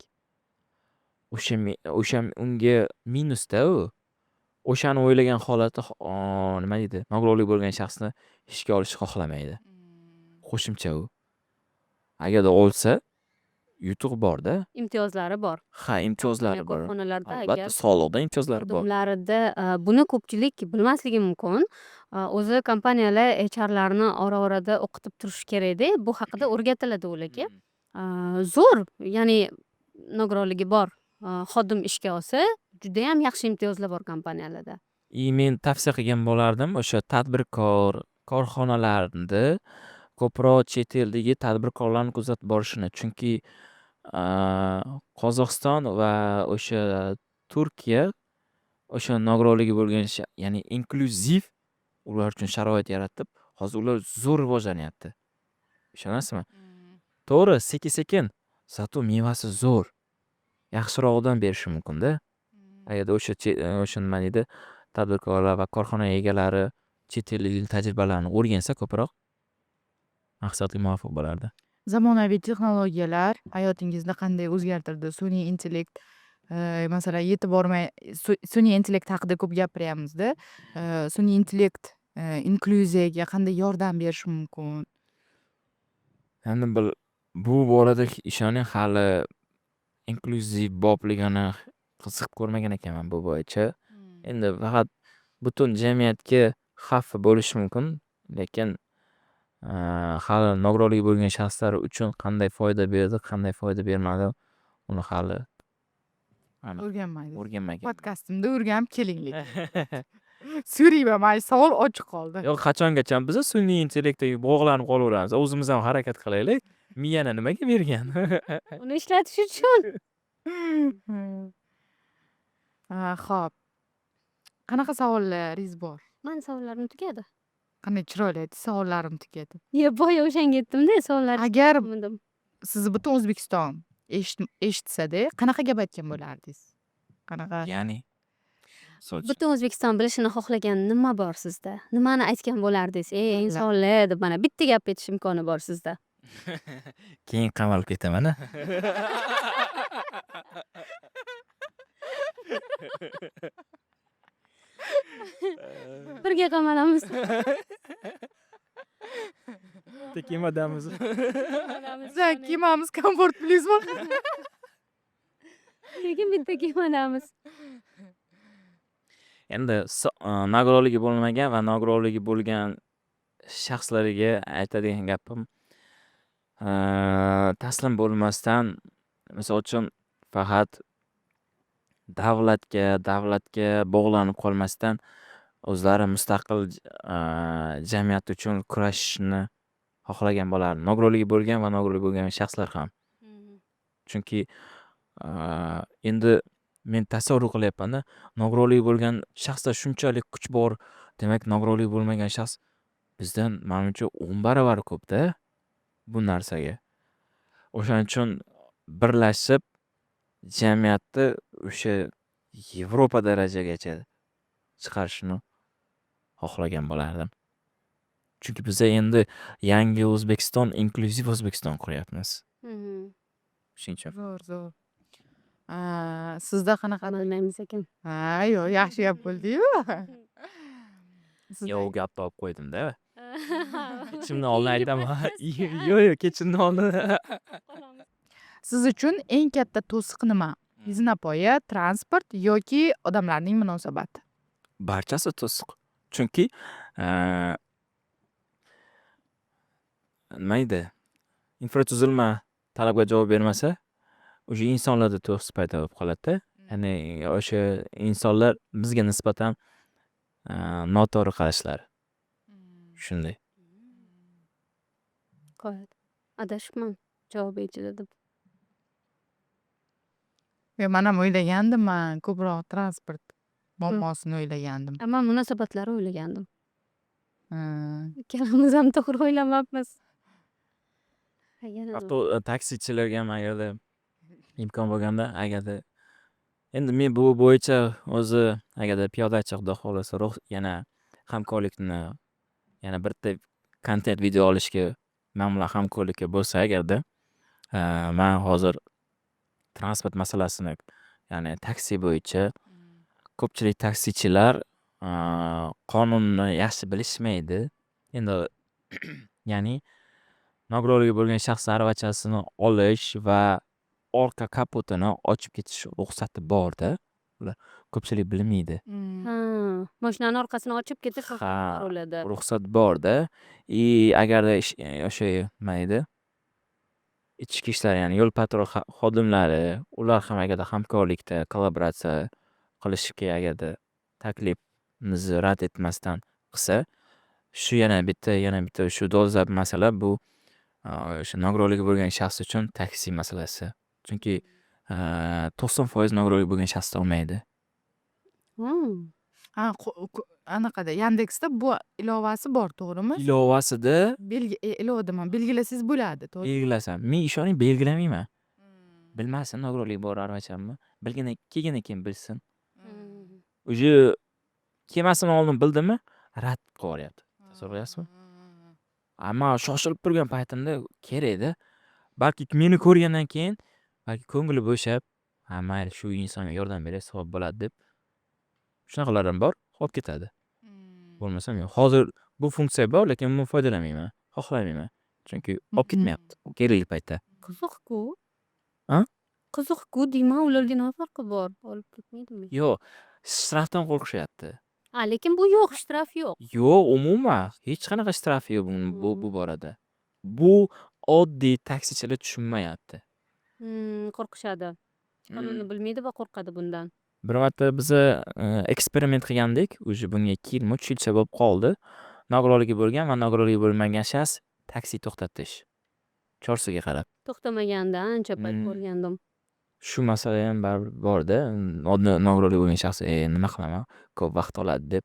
O'sha unga minusda u. O'shani o'ylagan holatda nima deydi? Nogironligi bo'lgan shaxsni ishga olishni xohlamaydi. Qo'shimcha u. Agarda olsa, yutuq bor-da. Imtiyozlari bor. Ha, imtiyozlari bor. Korxonalarda Albatta, agar soliqda imtiyozlari bor. xodimlarida buni ko'pchilik bilmasligi mumkin. O'zi kompaniyalar HRlarni ora-orada o'qitib turish kerak-da. Bu haqida o'rgatiladi ularga. Zo'r, ya'ni nogironligi bor xodim ishga olsa, juda ham yaxshi imtiyozlar bor kompaniyalarda. Men tavsiya qilgan bo'lardim o'sha tadbirkor korxonalarni ko'proq chet eldagi tadbirkorlarni kuzatib borishini. Chunki Qozog'iston va o'sha Turkiya o'sha nogironligi bo'lgan ya'ni inklyuziv ular uchun sharoit yaratib, hozir ular zo'r rivojlanyapti. Ishonasizmi? To'g'ri, sekin-sekin, zato mevasi zo'r. Yaxshirog'idan berishi mumkin-da. Agarda o'sha nima deydi, tadbirkorlar va korxona egalari chet ellik tajribalarini o'rgansa ko'proq maqsadga muvofiq bo'lardi. Zamonaviy texnologiyalar hayotingizni qanday o'zgartirdi? Sun'iy intellekt, masalan, yetib bormay sun'iy intellekt haqida ko'p gapiryapmiz-da. Sun'iy intellekt inklyuziyaga qanday yordam berishi mumkin? Endi bu borada ishoning hali inklyuziv bobligini qiziqib ko'rmagan ekanman bu bo'yicha. Endi faqat butun jamiyatga xavf bo'lishi mumkin, lekin hali nogironligi bo'lgan shaxslar uchun qanday foyda berdi, qanday foyda bermadi, uni hali o'rganmagan. Podkastimda o'rganib kelinglik. So'rayman, mana savol ochiq qoldi. Yo'q, qachongacha biz sun'iy intellektga bog'lanib qolaveramiz. O'zimiz ham harakat qilaylik. Miyani nimaga bergan? Uni ishlatish uchun. Xo'p. Qanaqa savollaringiz bor? Meni savollarim tugadi. Qanday chiroyli aytdingiz, savollarim tugadi. Boya o'shanga aytdim-da, savollar. Agar sizni butun O'zbekiston eshitsa-da, qanaqa gap aytgan bo'lardingiz? Qanaqa? Ya'ni Butun O'zbekiston bilishini xohlagan nima bor sizda? Nimani aytgan bo'lardingiz? Insonlar deb mana bitta gap aytish imkoni bor sizda. Keyin qamalib ketaman-a. Birga qamalamiz. Kemadamiz. Bizlar kemamiz komfort bilasizmi? Lekin bitta kemadamiz. Endi nogironligi bo'lmagan va nogironligi bo'lgan shaxslarga aytadigan gapim taslim bo'lmasdan, misol uchun faqat davlatga bog'lanib qolmasdan o'zlari mustaqil jamiyat uchun kurashishni xohlagan bo'lardim. Nogironligi bo'lgan va nogironligi bo'lmagan shaxslar ham. Chunki endi men tasavvur qilyapman-da, nogironligi bo'lgan shaxsda shunchalik kuch bor, demak nogironligi bo'lmagan shaxs bizdan menimcha 10 baravar ko'p-da bu narsaga. O'shaning uchun birlashib jamiyatni o'sha Yevropa darajagacha chiqarishni xohlagan bo'lardim. Chunki biz endi yangi O'zbekiston, inklyuziv O'zbekiston quryapmiz. Shuning uchun. Zo'r. Sizda qanaqa? Qilmaymiz ekan. Ha, yo'q, yaxshi gap bo'ldi-yu. Yo'q, gapni olib qo'ydim-da. Ichimdan oldin aytaman. Yo'q, kechimdan oldin. Siz uchun eng katta to'siq nima? Biznapoya, transport yoki odamlarning munosabati? Barchasi to'siq. Chunki nima edi? Infratuzilma talabga javob bermasa, o'sha insonlarda to'siq paydo bo'lib qoladi-da. Ya'ni o'sha insonlar bizga nisbatan noto'g'ri qarashlar. Shunday. Qo'yadi. Adashibman javob ichida deb. Men ham o'ylagandim, ko'proq transport muammosini o'ylagandim. Ammo munosabatlar o'ylagandim. Ha. Ikkalamiz ham to'g'ri o'ylamabmiz. Hatto taksichilarga ham agarda imkon bo'lganda, agarda endi men bu bo'yicha o'zi agarda piyodachi xudo xohlasa yana hamkorlikni yana bitta kontent video olishga men bilan hamkorlikka bo'lsa agarda men hozir transport masalasini, ya'ni taksi bo'yicha ko'pchilik taksichilar qonunni yaxshi bilishmaydi. Endi ya'ni nogironligi bo'lgan shaxs aravachasini olish va orqa kapotini ochib ketish ruxsati bor-da. Ular ko'pchilik bilmaydi. Mashinani orqasini ochib ketish Ha, bo'ladi. ruxsat bor-da. Agarda o'sha nima edi? Ichki ishlar, ya'ni yo'l patrul xodimlari, ular ham agarda hamkorlikda kollaboratsiya qilishga agarda taklifimizni rad etmasdan qilsa, shu yana bitta shu dolzarb masala bu o'sha nogironligi bo'lgan shaxs uchun taksi masalasi. Chunki 90% nogironligi bo'lgan shaxs olmaydi. Anaqada Yandexda bu ilovasi bor, to'g'rimi? Ilovasida Ilova deman, belgilasangiz bo'ladi, to'g'ri? belgilasam. Men ishoning belgilamayman. Bilmasin nogironligi bor aravachamni. Kelgandan keyin bilsin. O'sha kelmasidan oldin bildimi, rad qilib qo'yapti. Tasavvur qilyapsizmi? Ammo shoshilib turgan paytimda kerak-da. Balki meni ko'rgandan keyin balki ko'ngli bo'shab, mayli shu insonga yordam beray, savob bo'ladi deb shunaqalar ham bor, qolib ketadi. Bo'lmasam yo'q. Hozir bu funksiya bor, lekin bundan foydalanmayman, xohlamayman. Chunki olib ketmayapti kerakli paytda. Qiziq-ku. Ha? Qiziq-ku deyman, ularga nima farqi bor? Olib ketmaydimi? Yo'q, shtrafdan qo'rqishyapti. Lekin bu yo'q, shtraf yo'q. Yo'q, umuman hech qanaqa shtraf yo'q bu borada. Bu oddiy taksichilar tushunmayapti. Qo'rqishadi. Qonunni bilmaydi va qo'rqadi bundan. Bir marta biz eksperiment qilgandik, o'sha bunga 2-3 yilcha bo'lib qoldi. Nogironligi bo'lgan va nogironligi bo'lmagan shaxs taksi to'xtatish chorsiga qarab. To'xtamaganda ancha payt ko'rgandim. Shu masala ham bor-da. Nogironligi bo'lgan shaxs nima qilaman, ko'p vaqt oladi deb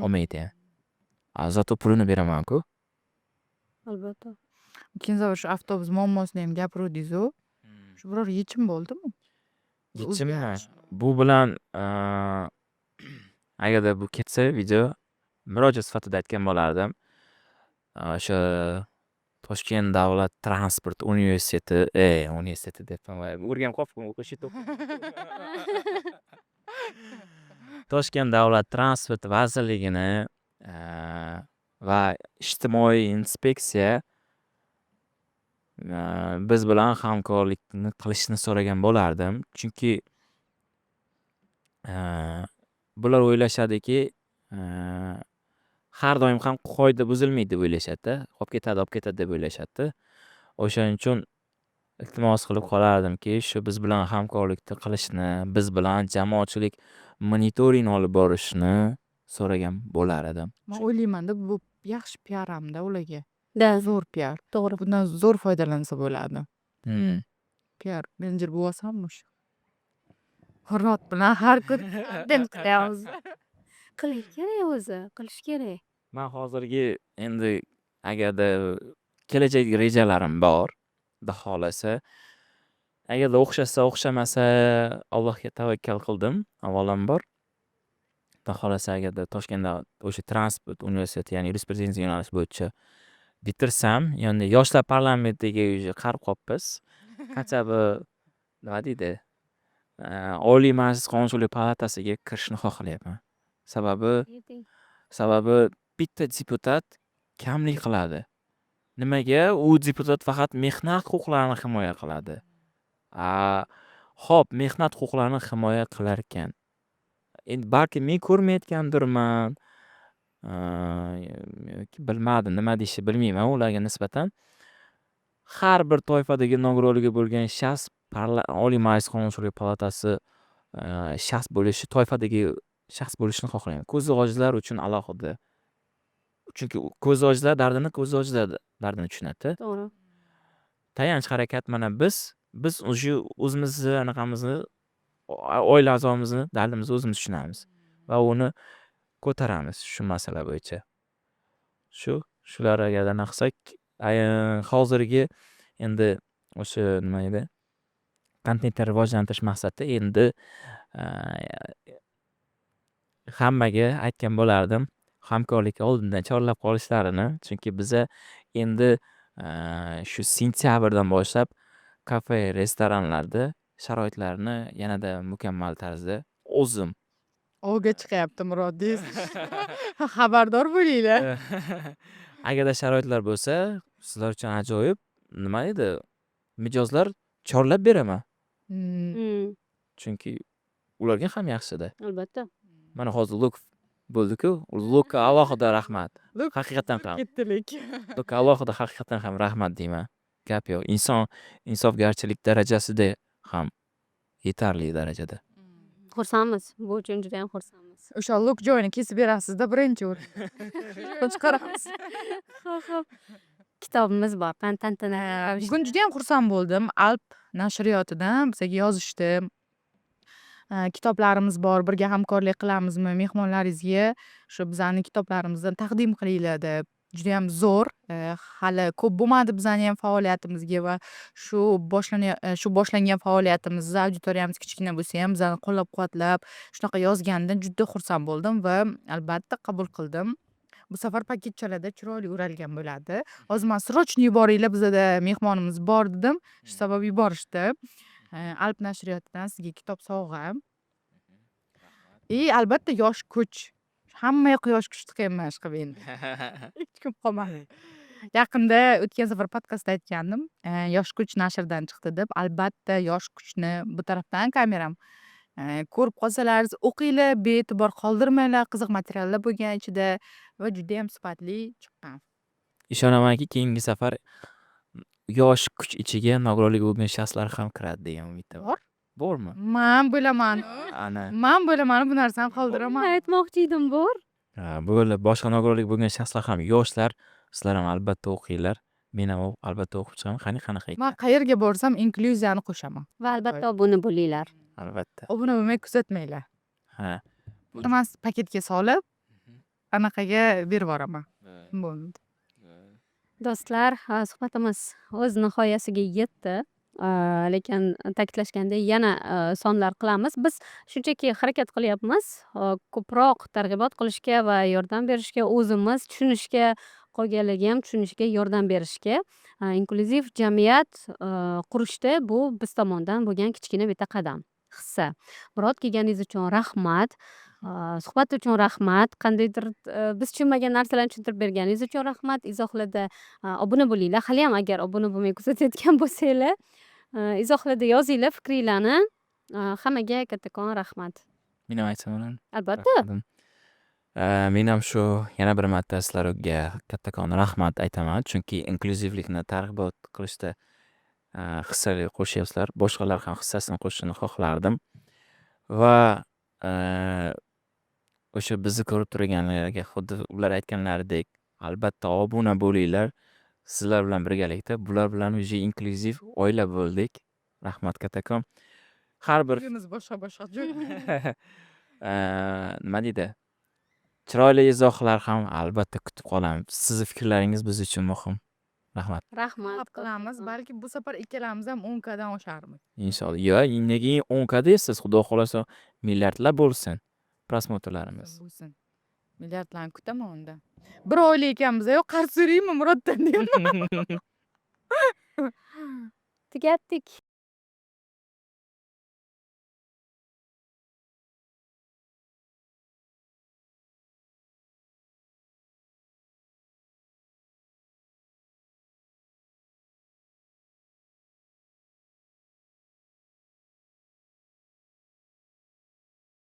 olmaydi ham. Zato pulini beraman-ku. Albatta. Keyin shu avtobus muammosini ham gapiruvdingiz-ku. Shu biror yechim bo'ldimi? Yechimi bu bilan agarda bu ketsa video murojaat sifatida aytgan bo'lardim. O'sha Toshkent davlat transport universiteti debman. O'rganib qolibman o'qishni. Toshkent davlat transport vazirligini va ijtimoiy inspeksiya biz bilan hamkorlikni qilishni so'ragan bo'lardim. Chunki bular o'ylashadiki, har doim ham qoida buzilmaydi deb o'ylashadi-da. Olib ketadi deb o'ylashadi. O'shaning uchun iltimos qilib qolardimki, shu biz bilan hamkorlikni qilishni, biz bilan jamoatchilik monitoring olib borishni so'ragan bo'lar edim. Men o'ylaymanda bu yaxshi piar hamda ularga. Da, Zo'r piar. to'g'ri. Bundan zo'r foydalansa bo'ladi. Hmm. Piar menejer bo'lsam o'sha. Hurmat bilan har kun Dem qilyapmiz. Qilish kerak o'zi, qilish kerak. Men hozirgi endi agarda kelajak rejalarim bor, Xudo xolasa. Agarda o'xshasa, o'xshamasa Allohga tavakkal qildim, avvalambor. Xudo xolasa agarda Toshkentda o'sha transport universiteti, ya'ni yurisprudensiya yo'nalishi bo'yicha bitirsam, ya'ni yoshlar parlamentiga уже qarab qolibmiz. Qancha bu nima deydi? Oliy Majlis Qonunchilik palatasiga kirishni xohlayapman. Sababi bitta deputat kamlik qiladi. Nimaga? U deputat faqat mehnat huquqlarini himoya qiladi. Xo'p, mehnat huquqlarini himoya qilar ekan. Endi balki men ko'rmayotgandirman. Yoki bilmadim, nima deyishni bilmayman ularga nisbatan. Har bir toifadagi nogironligi bo'lgan shaxs Oliy Majlis Qonunchilik palatasi shaxs bo'lishi, toifadagi shaxs bo'lishini xohlayman. Ko'zi ojizlar uchun alohida. Chunki ko'zi ojizlar dardini ko'zi ojizlar dardini tushunadi. To'g'ri. Tayanch harakat mana biz o'sha o'zimizni anaqamizni, oila a'zomizni dardimizni o'zimiz tushunamiz va uni ko'taramiz shu masala bo'yicha. Shular agarda qilsak, hozirgi endi o'sha nima edi? Kontentni rivojlantirish maqsadida endi hammaga aytgan bo'lardim, hamkorlikka oldindan chorlab qolishlarini, chunki biza endi shu sentyabrdan boshlab kafe, restoranlarda sharoitlarni yanada mukammal tarzda o'zim ovga chiqyapti Murod deysiz. Xabardor bo'linglar. agarda sharoitlar bo'lsa, sizlar uchun ajoyib nima edi? Mijozlar chorlab beraman. Chunki ularga ham yaxshi-da. Albatta. Mana hozir Luk bo'ldi-ku, Lukka alohida rahmat. Haqiqatan ham. Ketdilik. Lukka alohida haqiqatan ham rahmat deyman. Gap yo'q. Insofgarchilik darajasida ham yetarli darajada. Xursandmiz. Bu uchun juda ham xursandmiz. O'sha Luk joyini kesib berasizda birinchi o'rin. Chiqaramiz. Xo'p. Kitobimiz bor. Tantana. Bugun juda ham xursand bo'ldim. Alp nashriyotidan bizga yozishdi. Kitoblarimiz bor, birga hamkorlik qilamizmi mehmonlaringizga shu bizani kitoblarimizni taqdim qilinglar deb. Juda ham zo'r. Hali ko'p bo'lmadi bizani ham faoliyatimizga va shu boshlangan faoliyatimizni auditoriyamiz kichkina bo'lsa ham bizani qo'llab-quvvatlab shunaqa yozganidan juda xursand bo'ldim va albatta qabul qildim. Bu safar paketchalarda chiroyli o'ralgan bo'ladi. Hozir men srochni yuboringlar, bizada mehmonimiz bor dedim. Shu sabab yuborishdi. Alp nashriyotidan sizga kitob sovg'a. Albatta yosh kuch. Hamma yoq yosh kuch chiqyapman chiqib endi. Hech kim qolmadi. Yaqinda o'tgan safar podkastda aytgandim. Yosh kuch nashrdan chiqdi deb. Albatta yosh kuchni bu tarafdan kameram ko'rib qolsalaringiz o'qinglar, bee'tibor qoldirmanglar, qiziq materiallar bo'lgan ichida va juda ham sifatli chiqqan. Ishonamanki, keyingi safar yosh kuch ichiga nogironligi bo'lgan shaxslar ham kiradi degan umidda bor. Bormi? Men bo'laman. Ana. Men bo'laman, bu narsani qoldiraman. Aytmoqchi edim, bor. Bo'ldi, boshqa nogironligi bo'lgan shaxslar ham, yoshlar, sizlar ham albatta o'qinglar. Men ham albatta o'qib chiqaman. Qanaqa ekan? Men qayerga borsam inklyuziyani qo'shaman. Va albatta obuna bo'linglar. Albatta. Obuna bo'lmay kuzatmanglar. Ha. Iltimos paketga solib, anaqaga berib yuboraman. Bo'ldi. Do'stlar, suhbatimiz o'z nihoyasiga yetdi. Lekin ta'kidlashgandek yana sonlar qilamiz. Biz shunchaki harakat qilyapmiz. Ko'proq targ'ibot qilishga va yordam berishga, o'zimiz tushunishga, qolganlarga ham tushunishga yordam berishga, inklyuziv jamiyat qurishda bu biz tomondan bo'lgan kichkina bitta qadam, hissa. Murod, kelganingiz uchun rahmat. Suhbat uchun rahmat. Qandaydir biz tushunmagan narsalarni tushuntirib berganingiz uchun rahmat. Izohlarda obuna bo'linglar. Hali ham agar obuna bo'lmay kuzatayotgan bo'lsanglar, izohlarda yozinglar fikringlarni. Hammaga kattakon rahmat. Men ham aytsam bo'ladimi? Albatta. Men ham shu yana bir marta sizlarga kattakon rahmat aytaman, chunki inklyuzivlikni targ'ibot qilishda hissaga qo'shyapsizlar. Boshqalar ham hissasini qo'shishini xohlardim. Va o'sha bizni ko'rib turganlarga xuddi ular aytganlaridek, albatta obuna bo'linglar. Sizlar bilan birgalikda bular bilan уже inklyuziv oila bo'ldik. Rahmat kattakon. Har bir Uyimiz boshqa joy. nima deydi? Chiroyli izohlar ham albatta kutib qolamiz. Sizni fikrlaringiz biz uchun muhim. Rahmat. Rahmat. Talab qilamiz. Balki bu safar ikkalamiz ham 10 dan osharmiz. Inshaalloh. Yo, nega 10 ka deysiz? Xudo xolasa milliardlab bo'lsin prosmotrlarimiz. Bo'lsin. Milliardlarni kutaman unda. Bir oila ekanmiz, yo qarz so'raymi Muroddan deyman. Tugatdik.